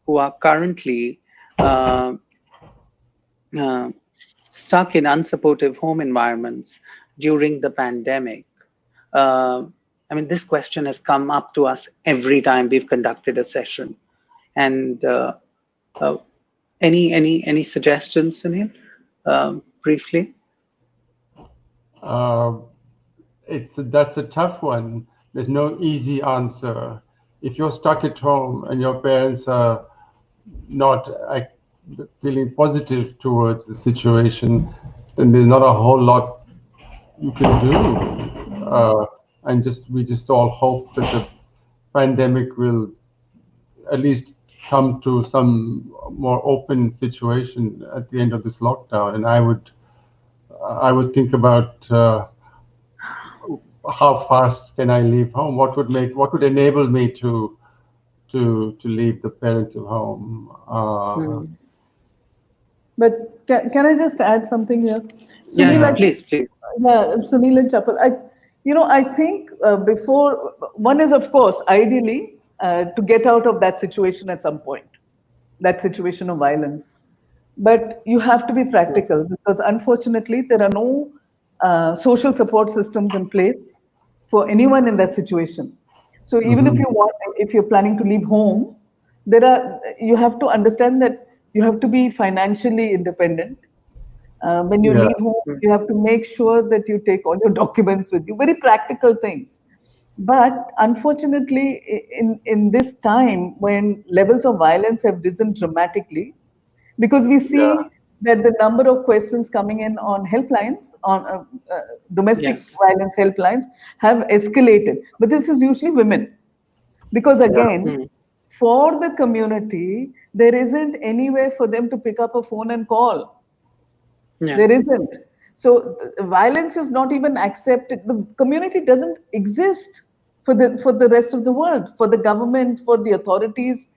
[SPEAKER 1] who are currently uh, uh, stuck in unsupportive home environments during the pandemic? Uh, I mean, this question has come up to us every time we've conducted a session. And uh, any suggestions, Sunil, briefly?
[SPEAKER 3] Uh, that's a tough one. There's no easy answer. If you're stuck at home and your parents are not feeling positive towards the situation, then there's not a whole lot you can do. And we just all hope that the pandemic will at least come to some more open situation at the end of this lockdown. And I would think about how fast can I leave home? What would enable me to leave the parental home?
[SPEAKER 1] Hmm.
[SPEAKER 2] But can I just add something here?
[SPEAKER 1] Yeah,
[SPEAKER 2] Sunil,
[SPEAKER 1] yeah,
[SPEAKER 2] I
[SPEAKER 3] Yeah.
[SPEAKER 2] think,
[SPEAKER 1] please, please.
[SPEAKER 2] yeah, Sunil and Chapel, I think before, one is, of course, ideally to get out of that situation at some point, that situation of violence. But you have to be
[SPEAKER 1] Yeah.
[SPEAKER 2] practical because unfortunately, there are no social support systems in place for anyone in that situation. So even if if you're planning to leave home, you have to understand that you have to be financially independent. When you
[SPEAKER 3] Yeah.
[SPEAKER 2] leave home, you have to make sure that you take all your documents with you. Very practical things. But unfortunately, in this time when levels of violence have risen dramatically, because we
[SPEAKER 3] Yeah.
[SPEAKER 2] see that the number of questions coming in on helplines, on domestic
[SPEAKER 1] Yes.
[SPEAKER 2] violence helplines, have escalated. But this is usually women. Because
[SPEAKER 3] Yeah.
[SPEAKER 2] again, for the community, there isn't any way for them to pick up a phone and call.
[SPEAKER 1] Yeah.
[SPEAKER 2] There isn't. So violence is not even accepted. The community doesn't exist for the rest of the world, for the government, for the authorities.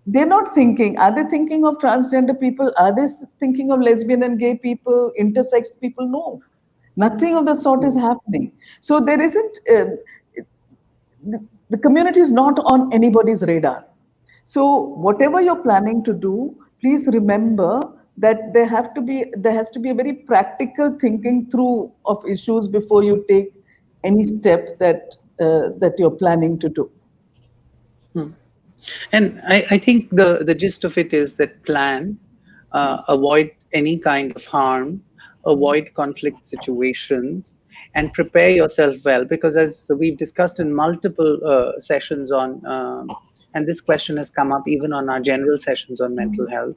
[SPEAKER 2] They're not thinking. Are they thinking of transgender people? Are they thinking of lesbian and gay people, intersex people? No. Nothing of the sort is happening. So there isn't. The community is not on anybody's radar. So whatever you're planning to do, please remember that there has to be a very practical thinking through of issues before you take any step that you're planning to do.
[SPEAKER 1] And I think the gist of it is that plan, avoid any kind of harm, avoid conflict situations, and prepare yourself well. Because as we've discussed in multiple sessions on, and this question has come up even on our general sessions on mental health,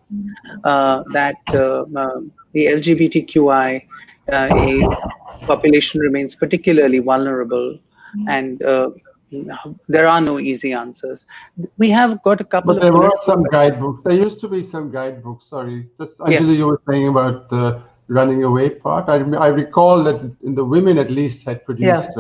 [SPEAKER 1] that the LGBTQI a population remains particularly vulnerable, and there are no easy answers. We have got a couple
[SPEAKER 3] But
[SPEAKER 1] of
[SPEAKER 3] there were
[SPEAKER 1] political
[SPEAKER 3] some
[SPEAKER 1] questions.
[SPEAKER 3] guidebooks. There used to be some guidebooks. Sorry, just Anjali,
[SPEAKER 1] Yes,
[SPEAKER 3] you were saying about the running away part. I recall that in the women at least had
[SPEAKER 2] Yeah,
[SPEAKER 3] produced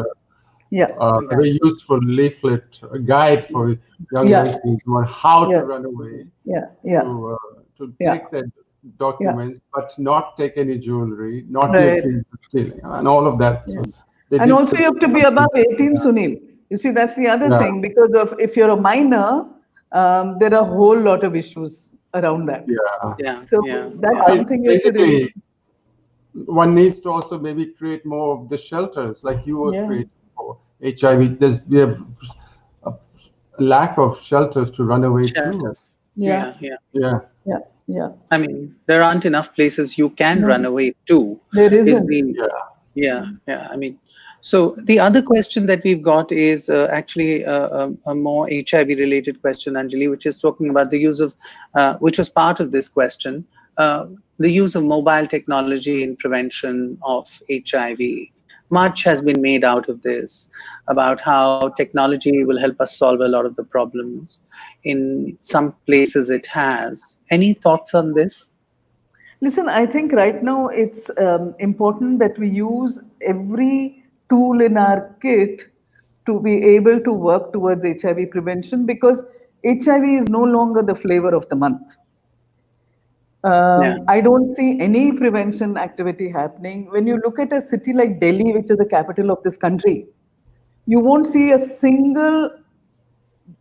[SPEAKER 2] yeah,
[SPEAKER 3] a very useful leaflet, a guide for young
[SPEAKER 2] yeah,
[SPEAKER 3] lesbians on how to
[SPEAKER 2] yeah,
[SPEAKER 3] run away,
[SPEAKER 2] yeah, yeah,
[SPEAKER 3] to
[SPEAKER 2] yeah,
[SPEAKER 3] take their
[SPEAKER 2] yeah.
[SPEAKER 3] documents, but not take any jewelry, not be
[SPEAKER 2] Right.
[SPEAKER 3] accused of stealing, and all of that.
[SPEAKER 2] Yeah.
[SPEAKER 3] So they
[SPEAKER 2] And
[SPEAKER 3] did
[SPEAKER 2] also you
[SPEAKER 3] produce
[SPEAKER 2] have to be above
[SPEAKER 3] something.
[SPEAKER 2] 18, Sunil. You see, that's the other
[SPEAKER 3] Yeah,
[SPEAKER 2] thing, because of if you're a minor, there are a whole lot of issues around that.
[SPEAKER 3] yeah.
[SPEAKER 1] yeah,
[SPEAKER 2] So
[SPEAKER 1] yeah,
[SPEAKER 2] that's
[SPEAKER 1] yeah,
[SPEAKER 3] I
[SPEAKER 2] something you have to really,
[SPEAKER 3] basically one needs to also maybe create more of the shelters like you were
[SPEAKER 2] yeah,
[SPEAKER 3] creating for HIV. We have a lack of shelters to run away to.
[SPEAKER 1] shelters.
[SPEAKER 2] yeah,
[SPEAKER 1] Yeah, yeah.
[SPEAKER 3] Yeah,
[SPEAKER 2] yeah, yeah.
[SPEAKER 1] I mean, there aren't enough places you can run
[SPEAKER 2] No,
[SPEAKER 1] away to.
[SPEAKER 2] there
[SPEAKER 1] Is
[SPEAKER 2] isn't.
[SPEAKER 1] the
[SPEAKER 3] yeah.
[SPEAKER 1] Yeah, yeah. I mean, so the other question that we've got is actually a more HIV related question, Anjali, which is talking about the use of, which was part of this question, the use of mobile technology in prevention of HIV. Much has been made out of this about how technology will help us solve a lot of the problems. In some places, it has. Any thoughts on this?
[SPEAKER 2] Listen, I think right now it's important that we use every tool in our kit to be able to work towards HIV prevention, because HIV is no longer the flavor of the month.
[SPEAKER 1] Yeah,
[SPEAKER 2] I don't see any prevention activity happening. When you look at a city like Delhi, which is the capital of this country, you won't see a single,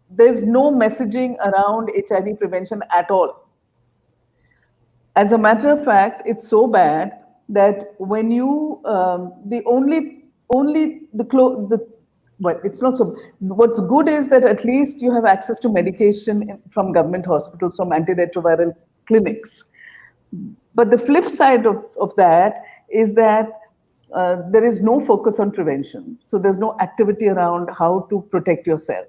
[SPEAKER 2] there's no messaging around HIV prevention at all. As a matter of fact, it's so bad that when you the only the well, it's not so. What's good is that at least you have access to medication from government hospitals, from antiretroviral clinics. But the flip side of that is that there is no focus on prevention. So there's no activity around how to protect yourself.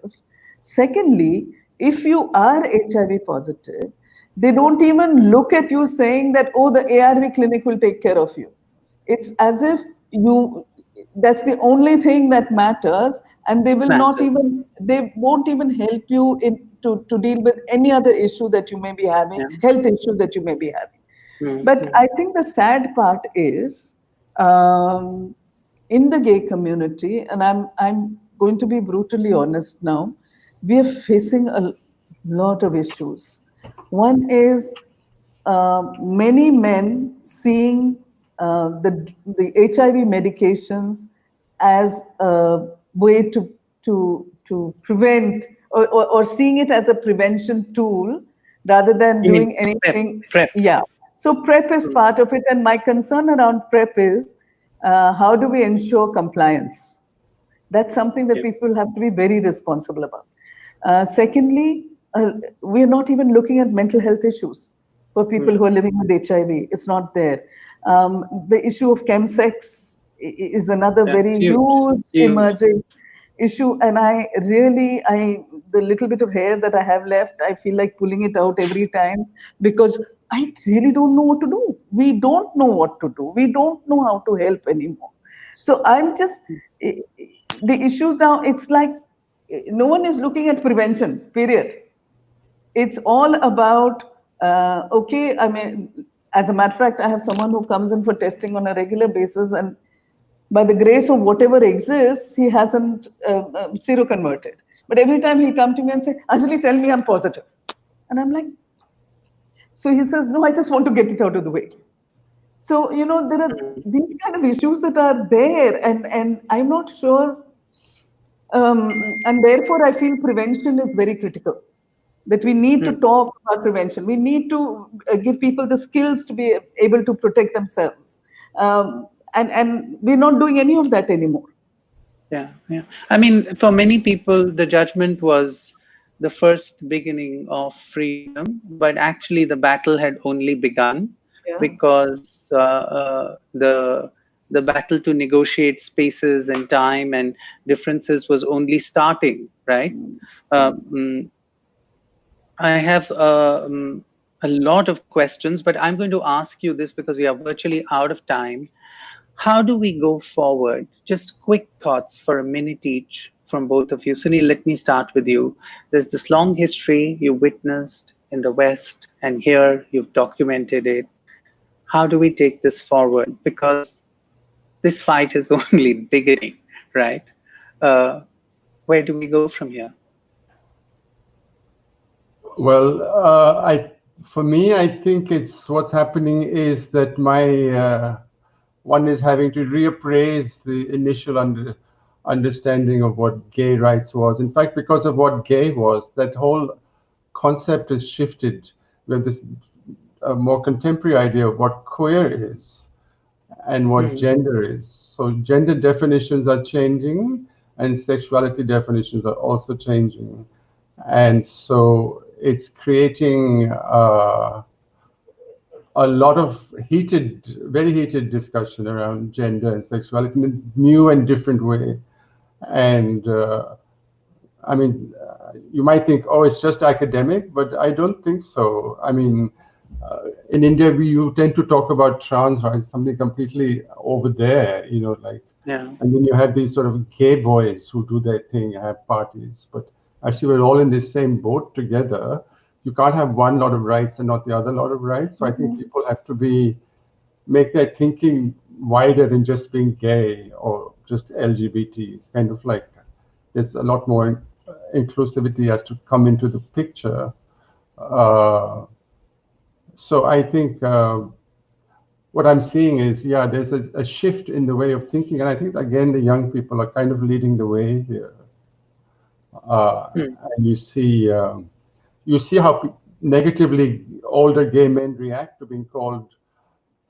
[SPEAKER 2] Secondly, if you are HIV positive, they don't even look at you saying that, oh, the ARV clinic will take care of you. It's as if that's the only thing that matters, and
[SPEAKER 1] matters.
[SPEAKER 2] they won't even help you to deal with any other issue that you may be having,
[SPEAKER 1] Yeah.
[SPEAKER 2] health issue that you may be having. But
[SPEAKER 1] Mm-hmm.
[SPEAKER 2] I think the sad part is, um, in the gay community, and I'm going to be brutally honest now, we are facing a lot of issues. One is many men seeing the HIV medications as a way to prevent, or seeing it as a prevention tool rather than
[SPEAKER 1] You mean
[SPEAKER 2] doing
[SPEAKER 1] prep?
[SPEAKER 2] anything.
[SPEAKER 1] Prep.
[SPEAKER 2] Yeah. So PrEP is
[SPEAKER 1] Mm.
[SPEAKER 2] part of it, and my concern around PrEP is how do we ensure compliance? That's something that
[SPEAKER 1] Yeah.
[SPEAKER 2] people have to be very responsible about. Secondly, we're not even looking at mental health issues for people who are living with HIV. It's not there. The issue of chemsex is another
[SPEAKER 1] Yeah,
[SPEAKER 2] very
[SPEAKER 1] huge,
[SPEAKER 2] huge
[SPEAKER 1] huge.
[SPEAKER 2] emerging issue. And the little bit of hair that I have left, I feel like pulling it out every time because I really don't know what to do. We don't know what to do. We don't know how to help anymore. So I'm just, the issues now, it's like no one is looking at prevention, period. It's all about, okay, I mean, as a matter of fact, I have someone who comes in for testing on a regular basis, and by the grace of whatever exists, he hasn't seroconverted. But every time he'll come to me and say, Anjali, tell me I'm positive. And I'm like, so he says, no, I just want to get it out of the way. So, there are these kind of issues that are there, and I'm not sure. And therefore, I feel prevention is very critical. That we need to talk about prevention. We need to give people the skills to be able to protect themselves. And we're not doing any of that anymore.
[SPEAKER 1] Yeah, yeah. I mean, for many people, the judgment was the first beginning of freedom, but actually the battle had only begun
[SPEAKER 2] Yeah.
[SPEAKER 1] because the battle to negotiate spaces and time and differences was only starting, right? Mm, I have a lot of questions, but I'm going to ask you this because we are virtually out of time. How do we go forward? Just quick thoughts for a minute each from both of you. Sunil, let me start with you. There's this long history you witnessed in the West, and here you've documented it. How do we take this forward? Because this fight is only beginning, right? Uh, where do we go from here?
[SPEAKER 3] Well, for me, I think it's what's happening is that one is having to reappraise the initial understanding of what gay rights was. In fact, because of what gay was, that whole concept has shifted. We have this more contemporary idea of what queer is and what gender is. So gender definitions are changing and sexuality definitions are also changing. And so it's creating a lot of very heated discussion around gender and sexuality in a new and different way. And I mean, you might think, oh, it's just academic, but I don't think so. I mean, in India, you tend to talk about trans rights, something completely over there, like,
[SPEAKER 1] Yeah.
[SPEAKER 3] and then you have these sort of gay boys who do their thing, have parties, but actually we're all in the same boat together. You can't have one lot of rights and not the other lot of rights. So I think people have to make their thinking wider than just being gay or just LGBT. It's kind of like there's a lot more inclusivity has to come into the picture. So I think what I'm seeing is, yeah, there's a shift in the way of thinking, and I think again the young people are kind of leading the way here. And you see how negatively older gay men react to being called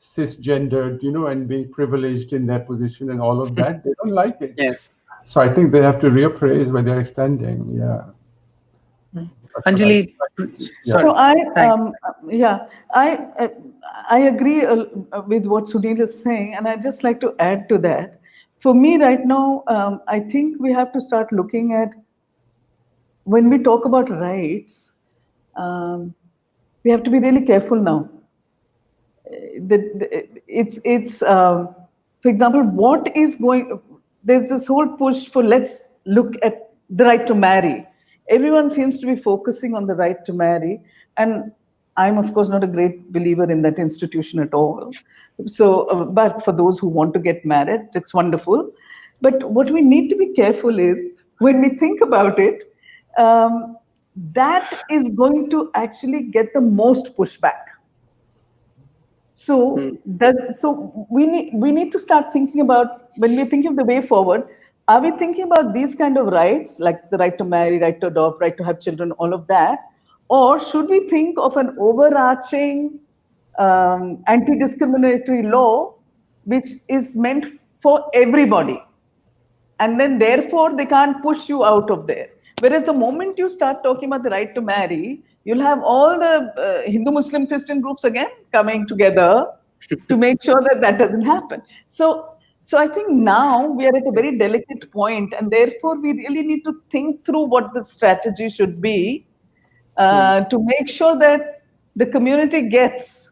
[SPEAKER 3] cisgendered, and being privileged in their position and all of that. They don't like it.
[SPEAKER 1] Yes.
[SPEAKER 3] So I think they have to reappraise where they're standing. Yeah.
[SPEAKER 1] Anjali,
[SPEAKER 3] Yeah.
[SPEAKER 2] So
[SPEAKER 1] sorry. Thanks.
[SPEAKER 2] I agree with what Sunil is saying, and I'd just like to add to that. For me, right now, I think we have to start looking at when we talk about rights. We have to be really careful now. It's for example, what is going, there's this whole push for let's look at the right to marry. Everyone seems to be focusing on the right to marry, and I'm of course not a great believer in that institution at all. So but for those who want to get married, it's wonderful. But what we need to be careful is when we think about it, that is going to actually get the most pushback. So we need to start thinking about, when we think of the way forward, are we thinking about these kind of rights, like the right to marry, right to adopt, right to have children, all of that, or should we think of an overarching anti-discriminatory law which is meant for everybody? and then therefore they can't push you out of there. Whereas the moment you start talking about the right to marry, you'll have all the Hindu, Muslim, Christian groups again coming together to make sure that that doesn't happen. So I think now we are at a very delicate point, and therefore we really need to think through what the strategy should be to make sure that the community gets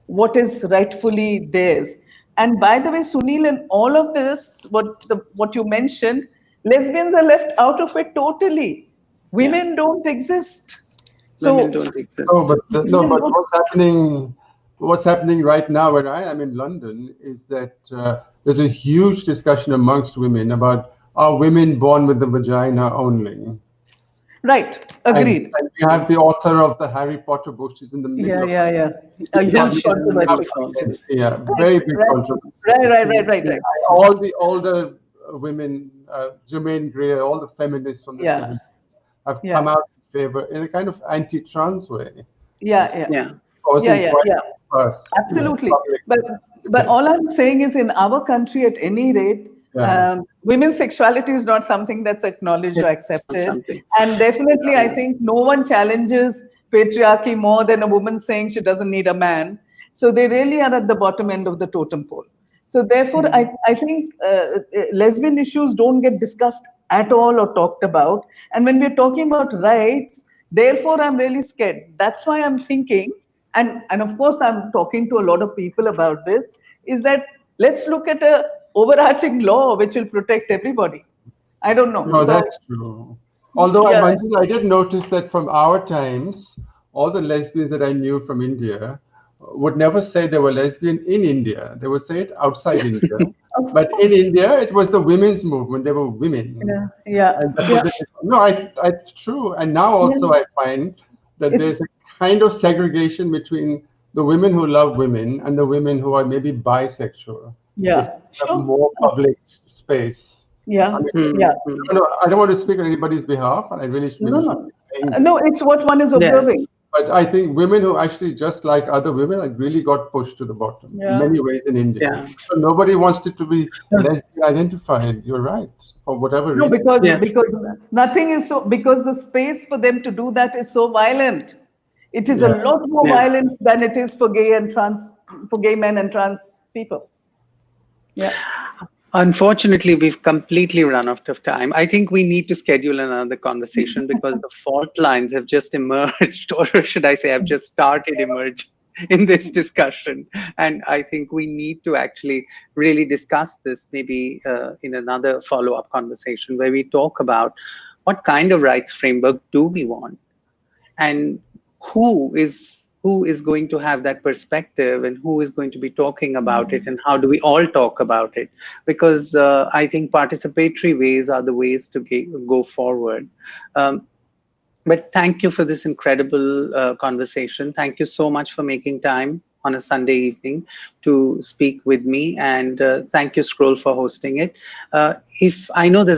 [SPEAKER 2] what is rightfully theirs. And by the way, Sunil, in all of this, what you mentioned, lesbians are left out of it totally.
[SPEAKER 1] Yeah.
[SPEAKER 2] Women don't exist.
[SPEAKER 1] Women
[SPEAKER 2] So
[SPEAKER 1] don't exist.
[SPEAKER 3] No, but no,
[SPEAKER 2] women
[SPEAKER 3] but
[SPEAKER 2] don't,
[SPEAKER 3] what's happening right now where I am in London is that there's a huge discussion amongst women about are women born with the vagina only?
[SPEAKER 2] right,
[SPEAKER 3] And,
[SPEAKER 2] agreed.
[SPEAKER 3] and we have the author of the Harry Potter books is in the middle
[SPEAKER 2] Yeah,
[SPEAKER 3] of
[SPEAKER 2] yeah, yeah. A
[SPEAKER 1] Yeah,
[SPEAKER 2] huge
[SPEAKER 1] she's in the middle
[SPEAKER 2] controversy.
[SPEAKER 1] of all this.
[SPEAKER 3] yeah,
[SPEAKER 2] Right,
[SPEAKER 3] very big
[SPEAKER 2] right,
[SPEAKER 3] controversy.
[SPEAKER 2] right.
[SPEAKER 3] All the older women, Jermaine Gray, all the feminists from the
[SPEAKER 2] Yeah,
[SPEAKER 3] 70s have
[SPEAKER 2] yeah,
[SPEAKER 3] come out in favor in a kind of anti-trans way,
[SPEAKER 2] yeah.
[SPEAKER 1] Yeah.
[SPEAKER 3] causing quite
[SPEAKER 2] Yeah.
[SPEAKER 3] a fuss in the
[SPEAKER 2] Absolutely.
[SPEAKER 3] public
[SPEAKER 2] But
[SPEAKER 3] debate.
[SPEAKER 2] all I'm saying is, in our country, at any rate,
[SPEAKER 3] Yeah.
[SPEAKER 2] women's sexuality is not something that's acknowledged or
[SPEAKER 1] It's not
[SPEAKER 2] accepted.
[SPEAKER 1] something.
[SPEAKER 2] And definitely, I
[SPEAKER 1] Yeah.
[SPEAKER 2] think no one challenges patriarchy more than a woman saying she doesn't need a man. So they really are at the bottom end of the totem pole. So therefore, I think lesbian issues don't get discussed at all or talked about. And when we're talking about rights, therefore, I'm really scared. That's why I'm thinking, and of course I'm talking to a lot of people about this, is that let's look at a overarching law which will protect everybody. I don't know.
[SPEAKER 3] No,
[SPEAKER 2] So
[SPEAKER 3] that's true. Although
[SPEAKER 2] yeah,
[SPEAKER 3] Anjali, I did notice that from our times, all the lesbians that I knew from India would never say they were lesbian in India. They would say it outside India.
[SPEAKER 2] of
[SPEAKER 3] But in
[SPEAKER 2] course.
[SPEAKER 3] India, it was the women's movement. They were women. And that
[SPEAKER 2] Yeah.
[SPEAKER 3] was it. No, it's true. And now
[SPEAKER 2] Yeah.
[SPEAKER 3] also I find that there's
[SPEAKER 2] It's
[SPEAKER 3] a kind of segregation between the women who love women and the women who are maybe bisexual. They
[SPEAKER 2] yeah,
[SPEAKER 3] have
[SPEAKER 2] sure.
[SPEAKER 3] more public space. I
[SPEAKER 2] Yeah,
[SPEAKER 3] mean,
[SPEAKER 2] yeah.
[SPEAKER 1] Mm.
[SPEAKER 3] I don't want to speak on anybody's behalf, and I really
[SPEAKER 2] No,
[SPEAKER 3] maybe
[SPEAKER 2] no.
[SPEAKER 3] shouldn't be saying this.
[SPEAKER 2] No, it's what one is observing.
[SPEAKER 1] Yes.
[SPEAKER 3] But I think women who actually just like other women like really got pushed to the bottom in
[SPEAKER 2] Yeah.
[SPEAKER 3] many ways in India.
[SPEAKER 1] Yeah.
[SPEAKER 3] So nobody wants it to be lesbian identified. You're right, for whatever
[SPEAKER 2] No,
[SPEAKER 3] reason.
[SPEAKER 1] Yes.
[SPEAKER 2] because nothing is so, because the space for them to do that is so violent. It is a
[SPEAKER 3] Yeah.
[SPEAKER 2] lot more
[SPEAKER 1] Yeah.
[SPEAKER 2] violent than it is for gay men and trans people. Yeah.
[SPEAKER 1] Unfortunately, we've completely run out of time. I think we need to schedule another conversation because the fault lines have just emerged, or should I say, have just started emerging in this discussion. And I think we need to actually really discuss this maybe in another follow-up conversation where we talk about what kind of rights framework do we want, and who is going to have that perspective, and who is going to be talking about it, and how do we all talk about it, because I think participatory ways are the ways to go forward. But thank you for this incredible conversation. Thank you so much for making time on a Sunday evening to speak with me, and thank you, Scroll, for hosting it. If I know there's